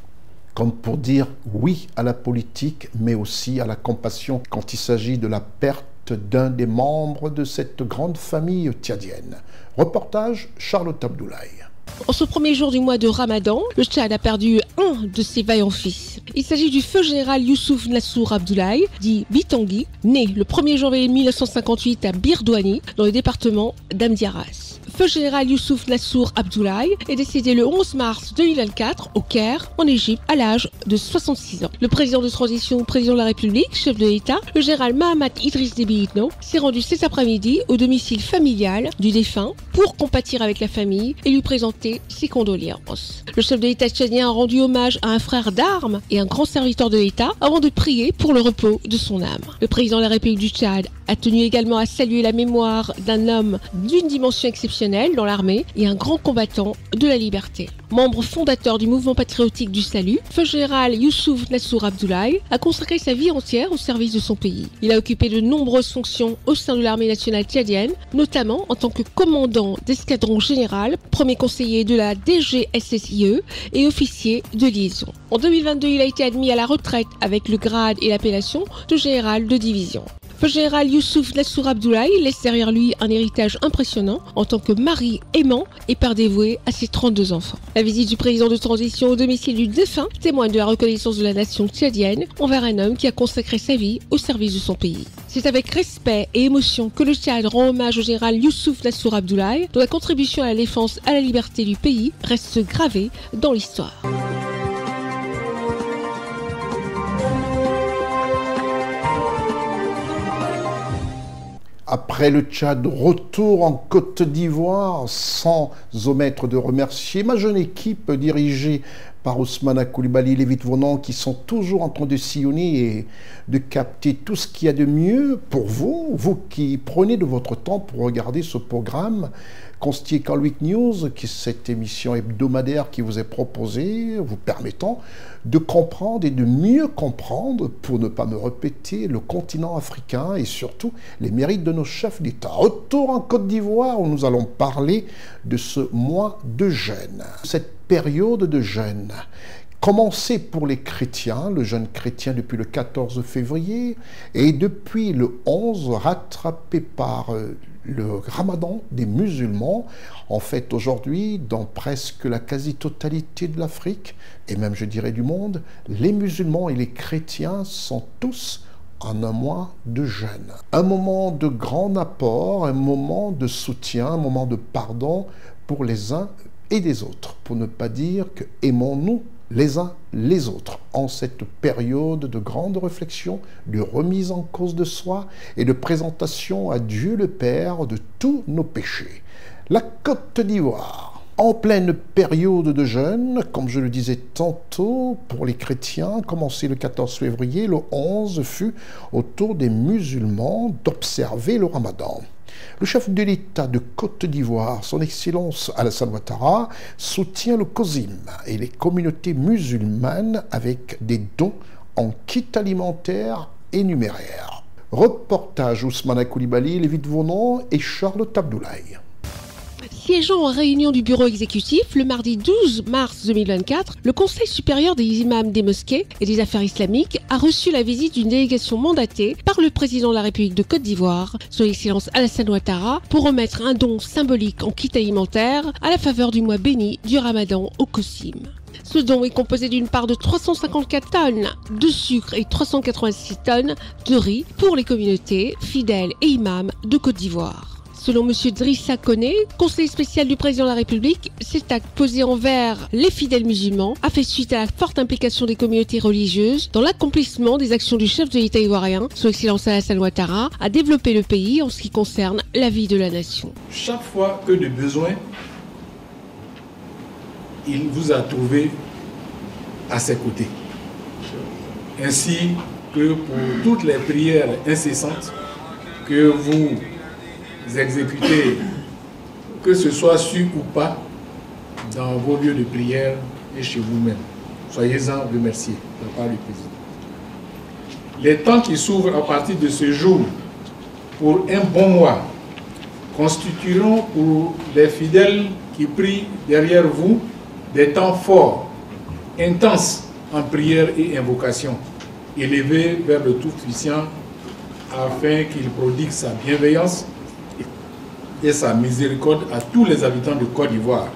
Comme pour dire oui à la politique, mais aussi à la compassion quand il s'agit de la perte d'un des membres de cette grande famille tchadienne. Reportage Charlotte Abdoulaye. En ce premier jour du mois de Ramadan, le Tchad a perdu un de ses vaillants fils. Il s'agit du feu général Youssouf Nassour Abdoulaye, dit Bitangui, né le 1er janvier 1958 à Birdouani, dans le département d'Amdiaras. Feu général Youssouf Nassour Abdoulaye est décédé le 11 mars 2024 au Caire, en Égypte, à l'âge de 66 ans. Le président de transition, président de la République, chef de l'État, le général Mahamat Idriss Déby Itno, s'est rendu cet après-midi au domicile familial du défunt pour compatir avec la famille et lui présenter ses condoléances. Le chef de l'État tchadien a rendu hommage à un frère d'armes et un grand serviteur de l'État avant de prier pour le repos de son âme. Le président de la République du Tchad a tenu également à saluer la mémoire d'un homme d'une dimension exceptionnelle dans l'armée et un grand combattant de la liberté. Membre fondateur du mouvement patriotique du salut, feu général Youssouf Nassour Abdoulaye a consacré sa vie entière au service de son pays. Il a occupé de nombreuses fonctions au sein de l'armée nationale tchadienne, notamment en tant que commandant d'escadron général, premier conseiller de la DGSSIE et officier de liaison. En 2022, il a été admis à la retraite avec le grade et l'appellation de général de division. Le général Youssouf Nassour Abdoulaye laisse derrière lui un héritage impressionnant en tant que mari aimant et père dévoué à ses 32 enfants. La visite du président de transition au domicile du défunt témoigne de la reconnaissance de la nation tchadienne envers un homme qui a consacré sa vie au service de son pays. C'est avec respect et émotion que le Tchad rend hommage au général Youssouf Nassour Abdoulaye, dont la contribution à la défense à la liberté du pays reste gravée dans l'histoire. Après le Tchad, retour en Côte d'Ivoire, sans omettre de remercier ma jeune équipe dirigée par Ousmane Coulibaly, les Vite-Vonants, qui sont toujours en train de sillonner et de capter tout ce qu'il y a de mieux pour vous, vous qui prenez de votre temps pour regarder ce programme constitué Carl-Week News, qui est cette émission hebdomadaire qui vous est proposée, vous permettant de comprendre et de mieux comprendre, pour ne pas me répéter, le continent africain et surtout les mérites de nos chefs d'État. Retour en Côte d'Ivoire où nous allons parler de ce mois de jeûne, cette période de jeûne. Commencé pour les chrétiens, le jeûne chrétien depuis le 14 février et depuis le 11 rattrapé par le ramadan des musulmans. En fait, aujourd'hui, dans presque la quasi-totalité de l'Afrique, et même je dirais du monde, les musulmans et les chrétiens sont tous en un mois de jeûne. Un moment de grand apport, un moment de soutien, un moment de pardon pour les uns et les autres, pour ne pas dire que aimons-nous les uns les autres en cette période de grande réflexion, de remise en cause de soi et de présentation à Dieu le Père de tous nos péchés. La Côte d'Ivoire, en pleine période de jeûne, comme je le disais tantôt, pour les chrétiens, commencé le 14 février, le 11 fut au tour des musulmans d'observer le ramadan. Le chef de l'État de Côte d'Ivoire, son Excellence Alassane Ouattara, soutient le COSIM et les communautés musulmanes avec des dons en kits alimentaires et numéraires. Reportage Ousmane Coulibaly, les Vite-Vonants et Charles Abdoulaye. Siégeant en réunion du bureau exécutif le mardi 12 mars 2024, le Conseil supérieur des imams des mosquées et des affaires islamiques a reçu la visite d'une délégation mandatée par le président de la République de Côte d'Ivoire, son Excellence Alassane Ouattara, pour remettre un don symbolique en kit alimentaire à la faveur du mois béni du Ramadan au COSIM. Ce don est composé d'une part de 354 tonnes de sucre et 386 tonnes de riz pour les communautés, fidèles et imams de Côte d'Ivoire. Selon M. Drissa Koné, conseiller spécial du président de la République, cet acte posé envers les fidèles musulmans a fait suite à la forte implication des communautés religieuses dans l'accomplissement des actions du chef de l'État ivoirien, son Excellence Alassane Ouattara, à développer le pays en ce qui concerne la vie de la nation. Chaque fois que de besoin, il vous a trouvé à ses côtés. Ainsi que pour toutes les prières incessantes que vous exécutez, que ce soit su ou pas, dans vos lieux de prière et chez vous-même. Soyez-en remerciés de la part du président. Les temps qui s'ouvrent à partir de ce jour pour un bon mois constitueront pour les fidèles qui prient derrière vous des temps forts, intenses en prière et invocation, élevés vers le Tout-Puissant afin qu'il prodigue sa bienveillance et sa miséricorde à tous les habitants de Côte d'Ivoire,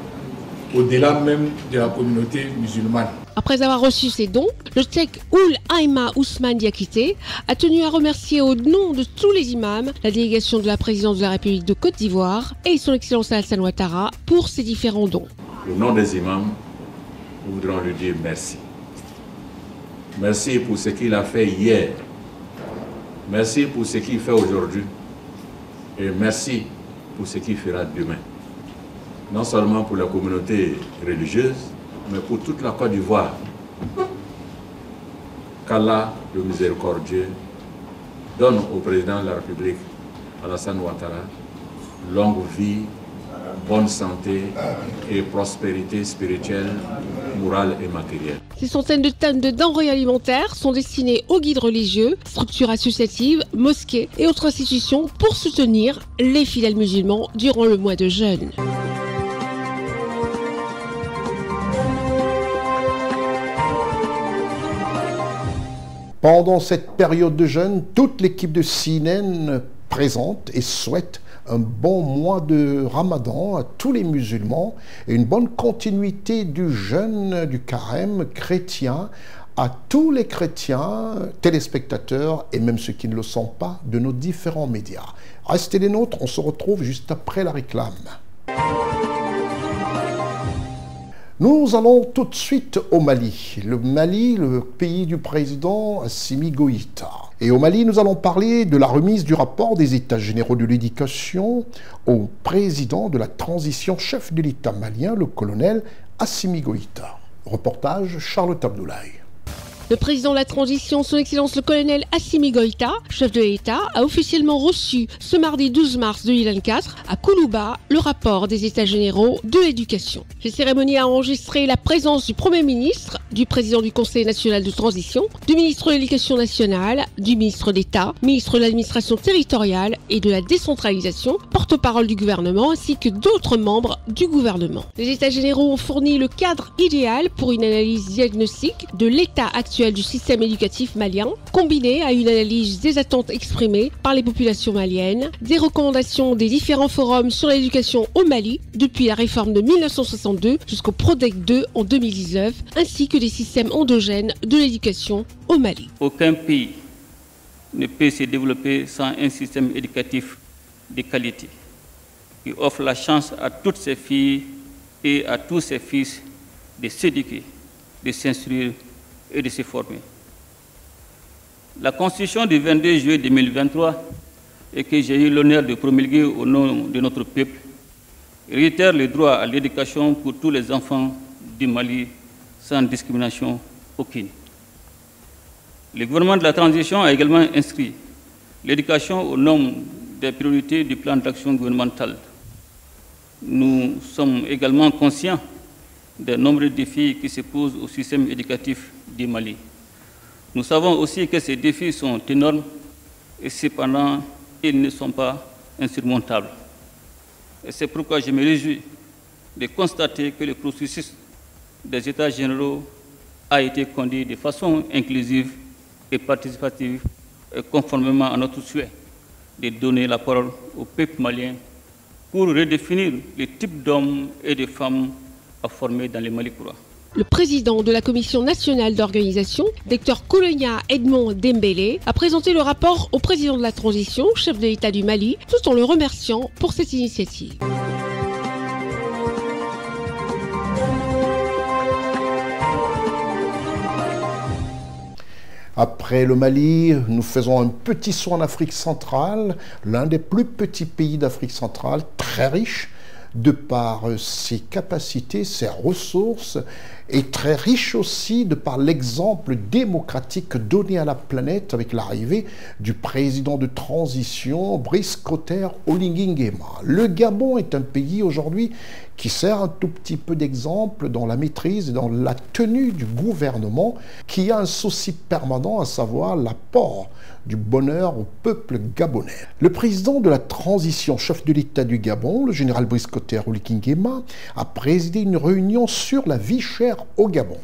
au-delà même de la communauté musulmane. Après avoir reçu ces dons, le cheikh Ould Aïma Ousmane Diakité a tenu à remercier au nom de tous les imams la délégation de la présidence de la République de Côte d'Ivoire et son Excellence Alassane Ouattara pour ces différents dons. Au nom des imams, nous voudrons lui dire merci. Merci pour ce qu'il a fait hier. Merci pour ce qu'il fait aujourd'hui. Et merci pour ce qu'il fera demain. Non seulement pour la communauté religieuse, mais pour toute la Côte d'Ivoire. Qu'Allah, le miséricordieux, donne au président de la République, Alassane Ouattara, longue vie, bonne santé et prospérité spirituelle, morale et matérielle. Ces centaines de tonnes de denrées alimentaires sont destinées aux guides religieux, structures associatives, mosquées et autres institutions pour soutenir les fidèles musulmans durant le mois de jeûne. Pendant cette période de jeûne, toute l'équipe de CNN présente et souhaite un bon mois de Ramadan à tous les musulmans et une bonne continuité du jeûne du carême chrétien à tous les chrétiens, téléspectateurs et même ceux qui ne le sont pas de nos différents médias. Restez les nôtres, on se retrouve juste après la réclame. Nous allons tout de suite au Mali. Le Mali, le pays du président Assimi Goïta. Et au Mali, nous allons parler de la remise du rapport des États généraux de l'éducation au président de la transition, chef de l'État malien, le colonel Assimi Goïta. Reportage Charlotte Abdoulaye. Le président de la transition, son Excellence le colonel Assimi Goïta, chef de l'État, a officiellement reçu ce mardi 12 mars 2024 à Koulouba le rapport des États généraux de l'éducation. Cette cérémonie a enregistré la présence du Premier ministre, du président du Conseil national de transition, du ministre de l'Éducation nationale, du ministre d'État, ministre de l'administration territoriale et de la décentralisation, porte-parole du gouvernement ainsi que d'autres membres du gouvernement. Les États généraux ont fourni le cadre idéal pour une analyse diagnostique de l'état actuel du système éducatif malien, combiné à une analyse des attentes exprimées par les populations maliennes, des recommandations des différents forums sur l'éducation au Mali depuis la réforme de 1962 jusqu'au PRODEC 2 en 2019, ainsi que des systèmes endogènes de l'éducation au Mali. Aucun pays ne peut se développer sans un système éducatif de qualité qui offre la chance à toutes ses filles et à tous ses fils de s'éduquer, de s'instruire et de se former. La Constitution du 22 juillet 2023, et que j'ai eu l'honneur de promulguer au nom de notre peuple, réitère le droit à l'éducation pour tous les enfants du Mali sans discrimination aucune. Le gouvernement de la transition a également inscrit l'éducation au nombre des priorités du plan d'action gouvernemental. Nous sommes également conscients des nombreux défis qui se posent au système éducatif du Mali. Nous savons aussi que ces défis sont énormes et cependant, ils ne sont pas insurmontables. Et c'est pourquoi je me réjouis de constater que le processus des États généraux a été conduit de façon inclusive et participative, et conformément à notre souhait de donner la parole au peuple malien pour redéfinir les types d'hommes et de femmes à former dans les Mali courants. Le président de la Commission nationale d'organisation, Dr Koulonia Edmond Dembélé, a présenté le rapport au président de la transition, chef de l'État du Mali, tout en le remerciant pour cette initiative. Après le Mali, nous faisons un petit saut en Afrique centrale, l'un des plus petits pays d'Afrique centrale, très riche, de par ses capacités, ses ressources, et très riche aussi de par l'exemple démocratique donné à la planète avec l'arrivée du président de transition, Brice Clotaire Oligui Nguema. Le Gabon est un pays aujourd'hui qui sert un tout petit peu d'exemple dans la maîtrise et dans la tenue du gouvernement, qui a un souci permanent, à savoir l'apport du bonheur au peuple gabonais. Le président de la transition, chef de l'État du Gabon, le général Brice Clotaire Oligui Nguema, a présidé une réunion sur la vie chère au Gabon.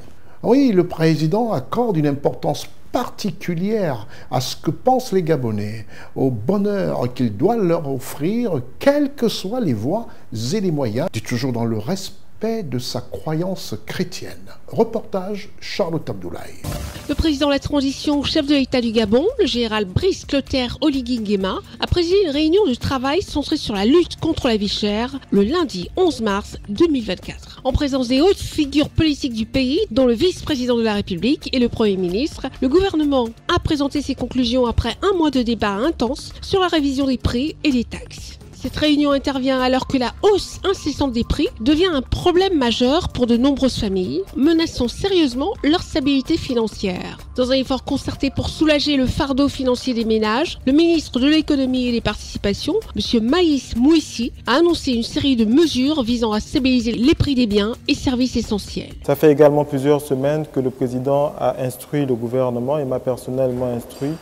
Oui, le président accorde une importance particulière à ce que pensent les Gabonais, au bonheur qu'il doit leur offrir, quelles que soient les voies et les moyens, et toujours dans le respect de sa croyance chrétienne. Reportage Charlotte Abdoulaye. Le président de la transition, chef de l'État du Gabon, le général Brice Clotaire Oligui Nguema, a présidé une réunion de travail centrée sur la lutte contre la vie chère le lundi 11 mars 2024. En présence des hautes figures politiques du pays, dont le vice-président de la République et le Premier ministre, le gouvernement a présenté ses conclusions après un mois de débats intenses sur la révision des prix et des taxes. Cette réunion intervient alors que la hausse incessante des prix devient un problème majeur pour de nombreuses familles, menaçant sérieusement leur stabilité financière. Dans un effort concerté pour soulager le fardeau financier des ménages, le ministre de l'économie et des participations, M. Maïs Mouissi, a annoncé une série de mesures visant à stabiliser les prix des biens et services essentiels. Ça fait également plusieurs semaines que le président a instruit le gouvernement et m'a personnellement instruit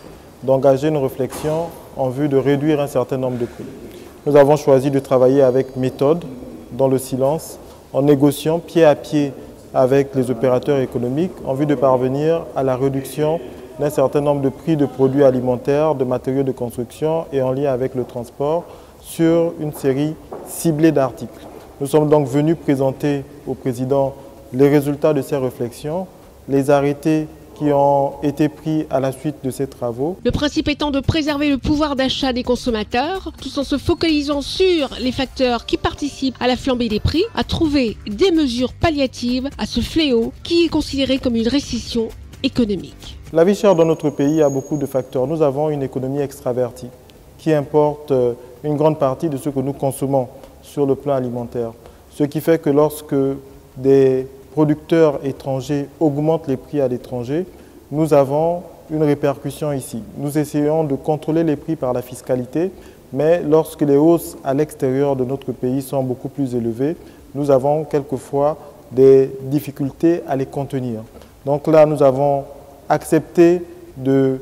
d'engager une réflexion en vue de réduire un certain nombre de prix. Nous avons choisi de travailler avec méthode, dans le silence, en négociant pied à pied avec les opérateurs économiques en vue de parvenir à la réduction d'un certain nombre de prix de produits alimentaires, de matériaux de construction et en lien avec le transport sur une série ciblée d'articles. Nous sommes donc venus présenter au président les résultats de ces réflexions, les arrêtés qui ont été pris à la suite de ces travaux. Le principe étant de préserver le pouvoir d'achat des consommateurs, tout en se focalisant sur les facteurs qui participent à la flambée des prix, à trouver des mesures palliatives à ce fléau qui est considéré comme une récession économique. La vie chère dans notre pays a beaucoup de facteurs. Nous avons une économie extravertie qui importe une grande partie de ce que nous consommons sur le plan alimentaire. Ce qui fait que lorsque des producteurs étrangers augmentent les prix à l'étranger, nous avons une répercussion ici. Nous essayons de contrôler les prix par la fiscalité, mais lorsque les hausses à l'extérieur de notre pays sont beaucoup plus élevées, nous avons quelquefois des difficultés à les contenir. Donc là, nous avons accepté de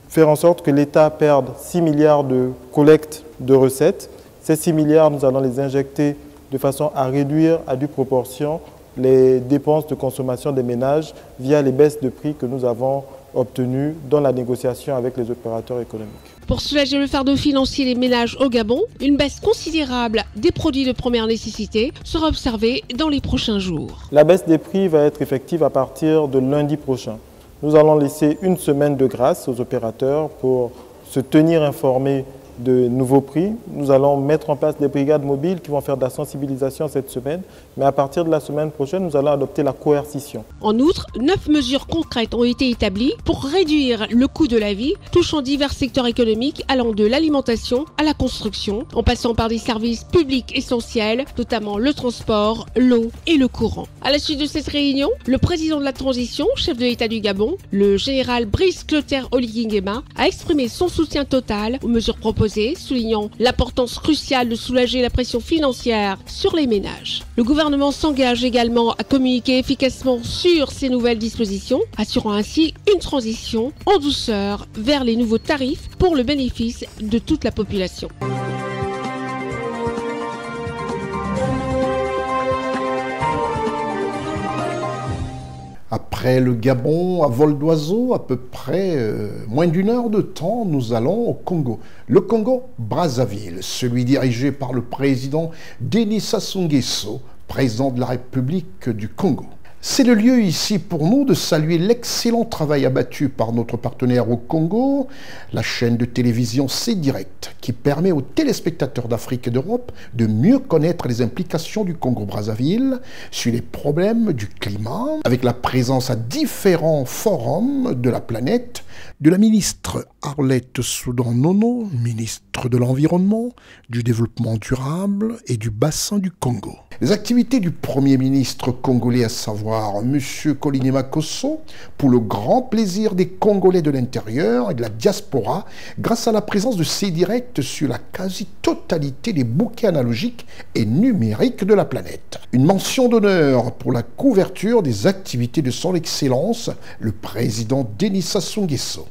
faire en sorte que l'État perde 6 milliards de collecte de recettes. Ces 6 milliards, nous allons les injecter de façon à réduire à due proportion les dépenses de consommation des ménages via les baisses de prix que nous avons obtenues dans la négociation avec les opérateurs économiques. Pour soulager le fardeau financier des ménages au Gabon, une baisse considérable des produits de première nécessité sera observée dans les prochains jours. La baisse des prix va être effective à partir de lundi prochain. Nous allons laisser une semaine de grâce aux opérateurs pour se tenir informés de nouveaux prix. Nous allons mettre en place des brigades mobiles qui vont faire de la sensibilisation cette semaine. Mais à partir de la semaine prochaine, nous allons adopter la coercition. En outre, 9 mesures concrètes ont été établies pour réduire le coût de la vie, touchant divers secteurs économiques allant de l'alimentation à la construction, en passant par des services publics essentiels, notamment le transport, l'eau et le courant. À la suite de cette réunion, le président de la transition, chef de l'État du Gabon, le général Brice Clotaire Oligui Nguema, a exprimé son soutien total aux mesures proposées, soulignant l'importance cruciale de soulager la pression financière sur les ménages. Le gouvernement s'engage également à communiquer efficacement sur ces nouvelles dispositions, assurant ainsi une transition en douceur vers les nouveaux tarifs pour le bénéfice de toute la population. Après le Gabon, à vol d'oiseau, à peu près moins d'une heure de temps, nous allons au Congo. Le Congo-Brazzaville, celui dirigé par le président Denis Sassou Nguesso, président de la République du Congo. C'est le lieu ici pour nous de saluer l'excellent travail abattu par notre partenaire au Congo, la chaîne de télévision C-Direct, qui permet aux téléspectateurs d'Afrique et d'Europe de mieux connaître les implications du Congo-Brazzaville sur les problèmes du climat, avec la présence à différents forums de la planète de la ministre Arlette Soudan-Nono, ministre de l'Environnement, du Développement durable et du Bassin du Congo. Les activités du Premier ministre congolais, à savoir M. Kolinema Kosso, pour le grand plaisir des Congolais de l'intérieur et de la diaspora, grâce à la présence de C-Direct sur la quasi-totalité des bouquets analogiques et numériques de la planète. Une mention d'honneur pour la couverture des activités de son Excellence, le président Denis Sassou Nguesso.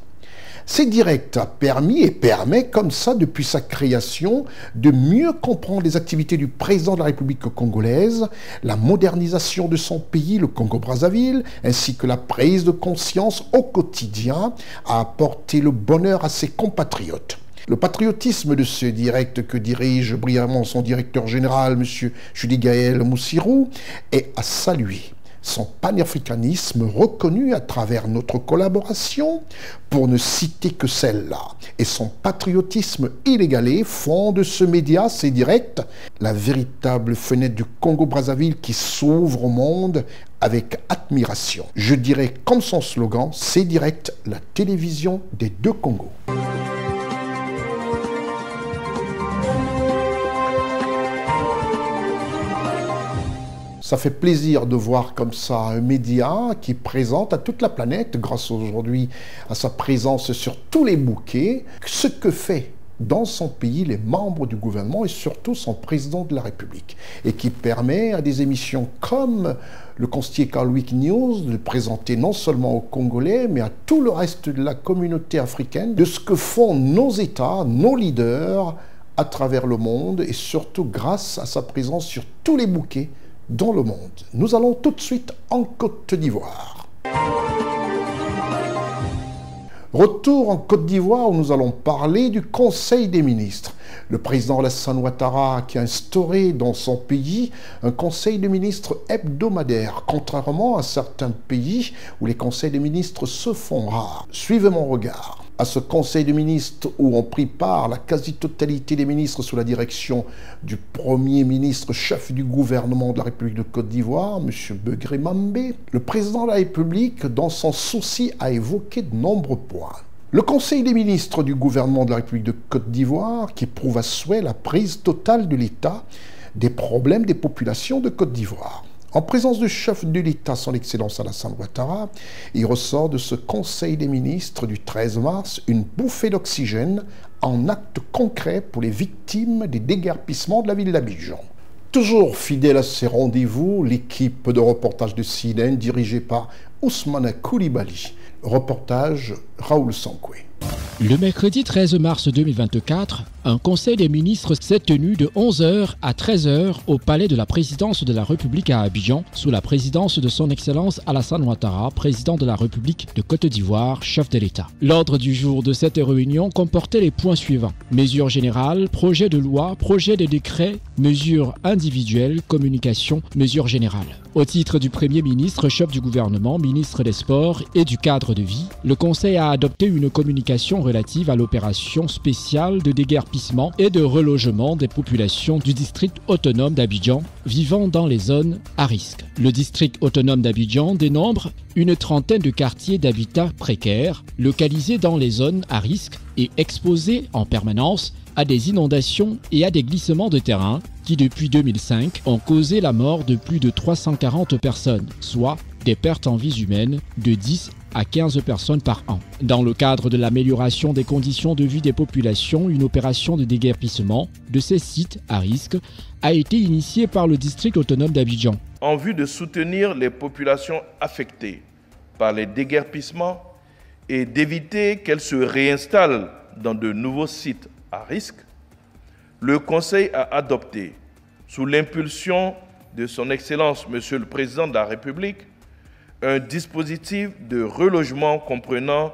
C-Direct a permis et permet comme ça depuis sa création de mieux comprendre les activités du président de la République congolaise, la modernisation de son pays, le Congo-Brazzaville, ainsi que la prise de conscience au quotidien à apporter le bonheur à ses compatriotes. Le patriotisme de ce direct que dirige brillamment son directeur général, M. Judy Gaël Moussirou, est à saluer. Son panafricanisme reconnu à travers notre collaboration, pour ne citer que celle-là, et son patriotisme inégalé font de ce média, C-Direct, la véritable fenêtre du Congo-Brazzaville qui s'ouvre au monde avec admiration. Je dirais comme son slogan, C-Direct, la télévision des deux Congos. Ça fait plaisir de voir comme ça un média qui présente à toute la planète, grâce aujourd'hui à sa présence sur tous les bouquets, ce que fait dans son pays les membres du gouvernement et surtout son président de la République. Et qui permet à des émissions comme le Constier Carl Week News de présenter non seulement aux Congolais, mais à tout le reste de la communauté africaine de ce que font nos États, nos leaders à travers le monde et surtout grâce à sa présence sur tous les bouquets dans le monde. Nous allons tout de suite en Côte d'Ivoire. Retour en Côte d'Ivoire où nous allons parler du Conseil des ministres. Le président Alassane Ouattara qui a instauré dans son pays un Conseil des ministres hebdomadaire, contrairement à certains pays où les conseils des ministres se font rares. Suivez mon regard. À ce Conseil des ministres où ont pris part la quasi-totalité des ministres sous la direction du Premier ministre chef du gouvernement de la République de Côte d'Ivoire, M. Begré Mambé, le président de la République, dans son souci, a évoqué de nombreux points. Le Conseil des ministres du gouvernement de la République de Côte d'Ivoire qui prouve à souhait la prise totale de l'État des problèmes des populations de Côte d'Ivoire. En présence du chef de l'État, son Excellence Alassane Ouattara, il ressort de ce Conseil des ministres du 13 mars une bouffée d'oxygène en actes concrets pour les victimes des déguerpissements de la ville d'Abidjan. Toujours fidèle à ces rendez-vous, l'équipe de reportage de CNN dirigée par Ousmane Koulibaly. Reportage Raoul Sankoué. Le mercredi 13 mars 2024, un conseil des ministres s'est tenu de 11h à 13h au palais de la présidence de la République à Abidjan, sous la présidence de son Excellence Alassane Ouattara, président de la République de Côte d'Ivoire, chef de l'État. L'ordre du jour de cette réunion comportait les points suivants: mesures générales, projet de loi, projet de décret, mesures individuelles, communication, mesures générales. Au titre du Premier ministre, chef du gouvernement, ministre des Sports et du cadre de vie, le Conseil a adopté une communication relative à l'opération spéciale de déguerpissement et de relogement des populations du district autonome d'Abidjan vivant dans les zones à risque. Le district autonome d'Abidjan dénombre une trentaine de quartiers d'habitat précaires localisés dans les zones à risque et exposés en permanence à des inondations et à des glissements de terrain qui, depuis 2005, ont causé la mort de plus de 340 personnes, soit des pertes en vies humaines de 10 à 15 personnes par an. Dans le cadre de l'amélioration des conditions de vie des populations, une opération de déguerpissement de ces sites à risque a été initiée par le district autonome d'Abidjan. En vue de soutenir les populations affectées par les déguerpissements et d'éviter qu'elles se réinstallent dans de nouveaux sites à risque, le Conseil a adopté, sous l'impulsion de son Excellence Monsieur le Président de la République, un dispositif de relogement comprenant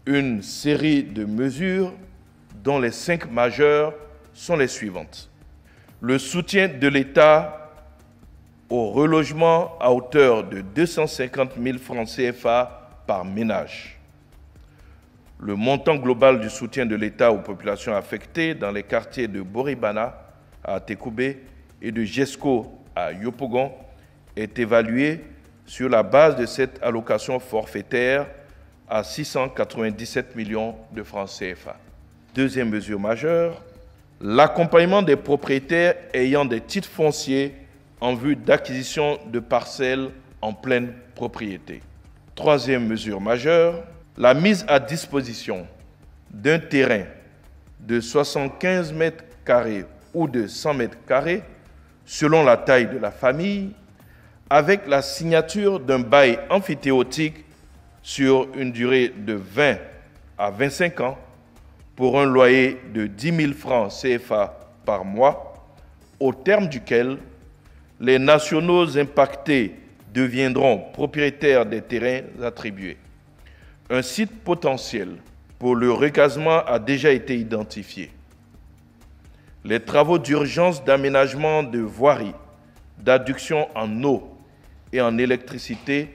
une série de mesures dont les 5 majeures sont les suivantes. Le soutien de l'État au relogement à hauteur de 250 000 francs CFA par ménage. Le montant global du soutien de l'État aux populations affectées dans les quartiers de Boribana à Tekoubé et de Jesco à Yopougon est évalué sur la base de cette allocation forfaitaire à 697 millions de francs CFA. Deuxième mesure majeure, l'accompagnement des propriétaires ayant des titres fonciers en vue d'acquisition de parcelles en pleine propriété. Troisième mesure majeure, la mise à disposition d'un terrain de 75 mètres carrés ou de 100 mètres carrés, selon la taille de la famille, avec la signature d'un bail amphithéotique sur une durée de 20 à 25 ans pour un loyer de 10 000 francs CFA par mois, au terme duquel les nationaux impactés deviendront propriétaires des terrains attribués. Un site potentiel pour le recasement a déjà été identifié. Les travaux d'urgence d'aménagement de voiries, d'adduction en eau et en électricité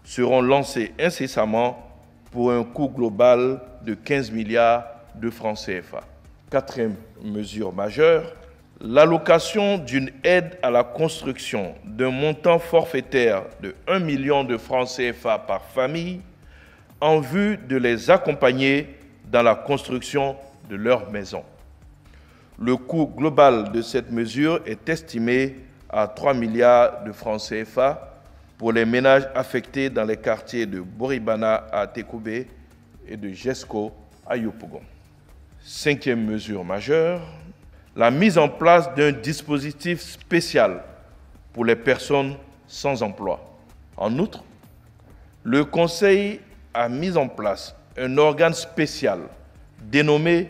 seront lancés incessamment pour un coût global de 15 milliards de francs CFA. Quatrième mesure majeure, l'allocation d'une aide à la construction d'un montant forfaitaire de 1 million de francs CFA par famille en vue de les accompagner dans la construction de leur maison. Le coût global de cette mesure est estimé à 3 milliards de francs CFA pour les ménages affectés dans les quartiers de Boribana à Tekoubé et de Jesco à Yopougon. Cinquième mesure majeure, la mise en place d'un dispositif spécial pour les personnes sans emploi. En outre, le Conseil a mis en place un organe spécial dénommé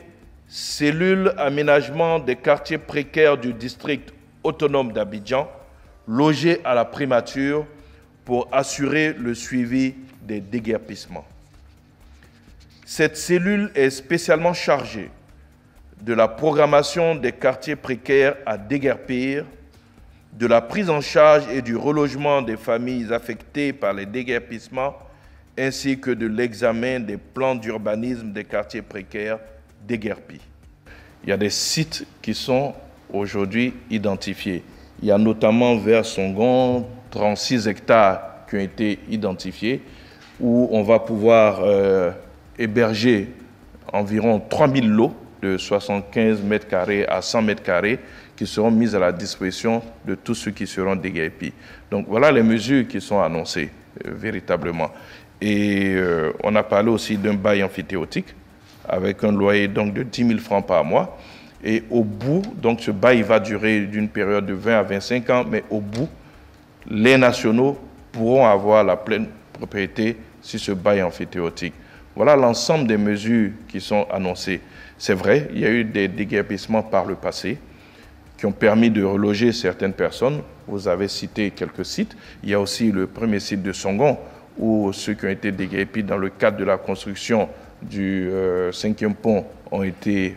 Cellule aménagement des quartiers précaires du district autonome d'Abidjan, logé à la primature pour assurer le suivi des déguerpissements. Cette cellule est spécialement chargée de la programmation des quartiers précaires à déguerpir, de la prise en charge et du relogement des familles affectées par les déguerpissements, ainsi que de l'examen des plans d'urbanisme des quartiers précaires déguerpis. Il y a des sites qui sont aujourd'hui identifiés. Il y a notamment vers Songon 36 hectares qui ont été identifiés, où on va pouvoir héberger environ 3000 lots de 75 mètres carrés à 100 mètres carrés qui seront mises à la disposition de tous ceux qui seront déguerpis. Donc voilà les mesures qui sont annoncées véritablement. Et on a parlé aussi d'un bail amphithéotique avec un loyer donc de 10 000 francs par mois. Et au bout, donc ce bail va durer d'une période de 20 à 25 ans, mais au bout, les nationaux pourront avoir la pleine propriété sur ce bail amphithéotique. Voilà l'ensemble des mesures qui sont annoncées. C'est vrai, il y a eu des déguerpissements par le passé qui ont permis de reloger certaines personnes. Vous avez cité quelques sites. Il y a aussi le premier site de Songon, où ceux qui ont été déguerpis dans le cadre de la construction du 5e pont ont été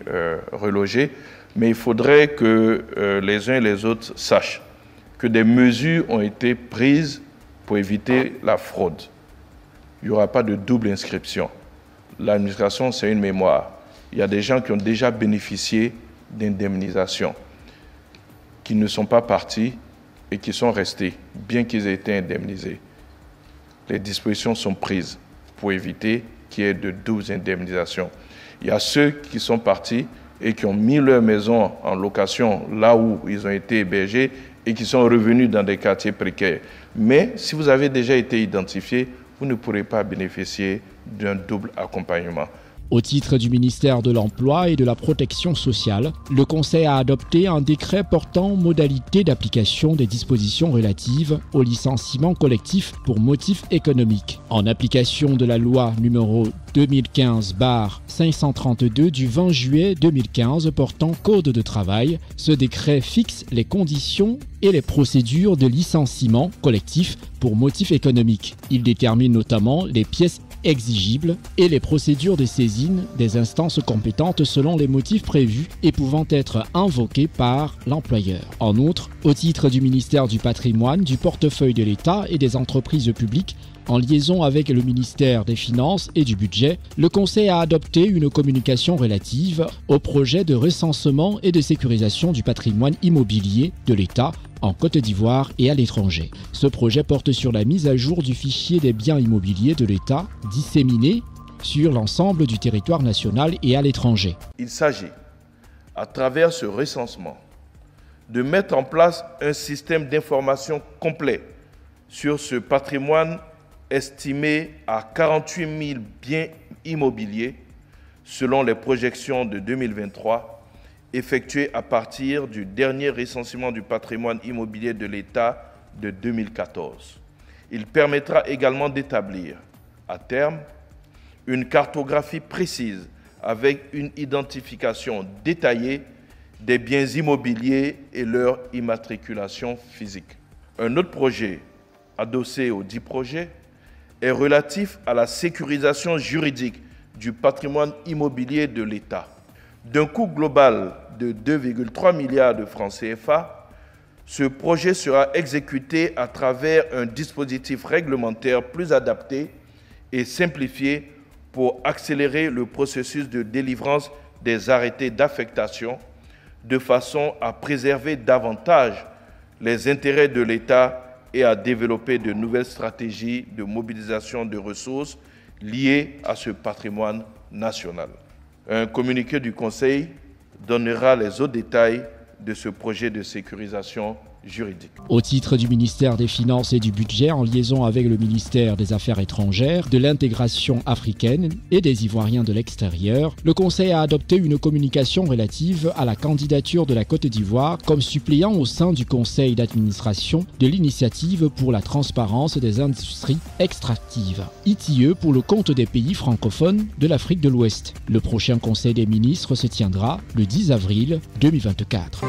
relogés. Mais il faudrait que les uns et les autres sachent que des mesures ont été prises pour éviter la fraude. Il n'y aura pas de double inscription. L'administration, c'est une mémoire. Il y a des gens qui ont déjà bénéficié d'indemnisation, qui ne sont pas partis et qui sont restés, bien qu'ils aient été indemnisés. Les dispositions sont prises pour éviter qu'il y ait de doubles indemnisations. Il y a ceux qui sont partis et qui ont mis leur maison en location là où ils ont été hébergés et qui sont revenus dans des quartiers précaires. Mais si vous avez déjà été identifié, vous ne pourrez pas bénéficier d'un double accompagnement. Au titre du ministère de l'Emploi et de la Protection sociale, le Conseil a adopté un décret portant modalité d'application des dispositions relatives au licenciement collectif pour motif économique. En application de la loi numéro 2015/532 du 20 juillet 2015 portant Code de travail, ce décret fixe les conditions et les procédures de licenciement collectif pour motif économique. Il détermine notamment les pièces exigibles et les procédures de saisine des instances compétentes selon les motifs prévus et pouvant être invoqués par l'employeur. En outre, au titre du ministère du Patrimoine, du portefeuille de l'État et des entreprises publiques, en liaison avec le ministère des Finances et du Budget, le Conseil a adopté une communication relative au projet de recensement et de sécurisation du patrimoine immobilier de l'État en Côte d'Ivoire et à l'étranger. Ce projet porte sur la mise à jour du fichier des biens immobiliers de l'État disséminés sur l'ensemble du territoire national et à l'étranger. Il s'agit, à travers ce recensement, de mettre en place un système d'information complet sur ce patrimoine estimé à 48 000 biens immobiliers selon les projections de 2023 effectuées à partir du dernier recensement du patrimoine immobilier de l'État de 2014. Il permettra également d'établir, à terme, une cartographie précise avec une identification détaillée des biens immobiliers et leur immatriculation physique. Un autre projet, adossé aux 10 projets, est relatif à la sécurisation juridique du patrimoine immobilier de l'État. D'un coût global de 2,3 milliards de francs CFA, ce projet sera exécuté à travers un dispositif réglementaire plus adapté et simplifié pour accélérer le processus de délivrance des arrêtés d'affectation de façon à préserver davantage les intérêts de l'État et à développer de nouvelles stratégies de mobilisation de ressources liées à ce patrimoine national. Un communiqué du Conseil donnera les autres détails de ce projet de sécurisation juridique. Au titre du ministère des Finances et du Budget, en liaison avec le ministère des Affaires étrangères, de l'intégration africaine et des Ivoiriens de l'extérieur, le Conseil a adopté une communication relative à la candidature de la Côte d'Ivoire comme suppléant au sein du Conseil d'administration de l'Initiative pour la transparence des industries extractives, ITIE pour le compte des pays francophones de l'Afrique de l'Ouest. Le prochain Conseil des ministres se tiendra le 10 avril 2024.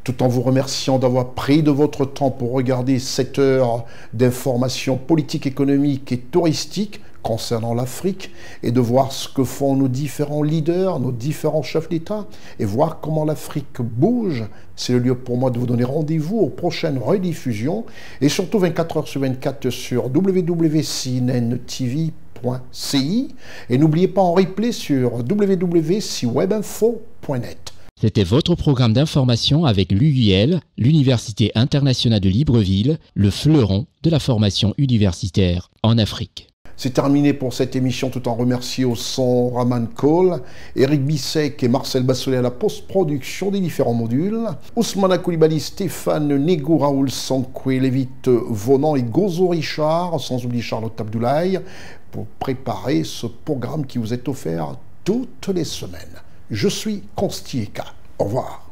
tout en vous remerciant d'avoir pris de votre temps pour regarder cette heure d'information politique, économique et touristique concernant l'Afrique et de voir ce que font nos différents leaders, nos différents chefs d'État et voir comment l'Afrique bouge. C'est le lieu pour moi de vous donner rendez-vous aux prochaines rediffusions et surtout 24 heures sur 24 sur www.cnntv.ci et n'oubliez pas en replay sur www.ciwebinfo.net. C'était votre programme d'information avec l'UIL, l'Université internationale de Libreville, le fleuron de la formation universitaire en Afrique. C'est terminé pour cette émission tout en remerciant au son Raman Cole, Eric Bissek et Marcel Bassolet à la post-production des différents modules, Ousmane Koulibaly, Stéphane Nego, Raoul Sankoué, Lévite Vonan et Gozo Richard, sans oublier Charlotte Abdoulaye, pour préparer ce programme qui vous est offert toutes les semaines. Je suis Constieka. Au revoir.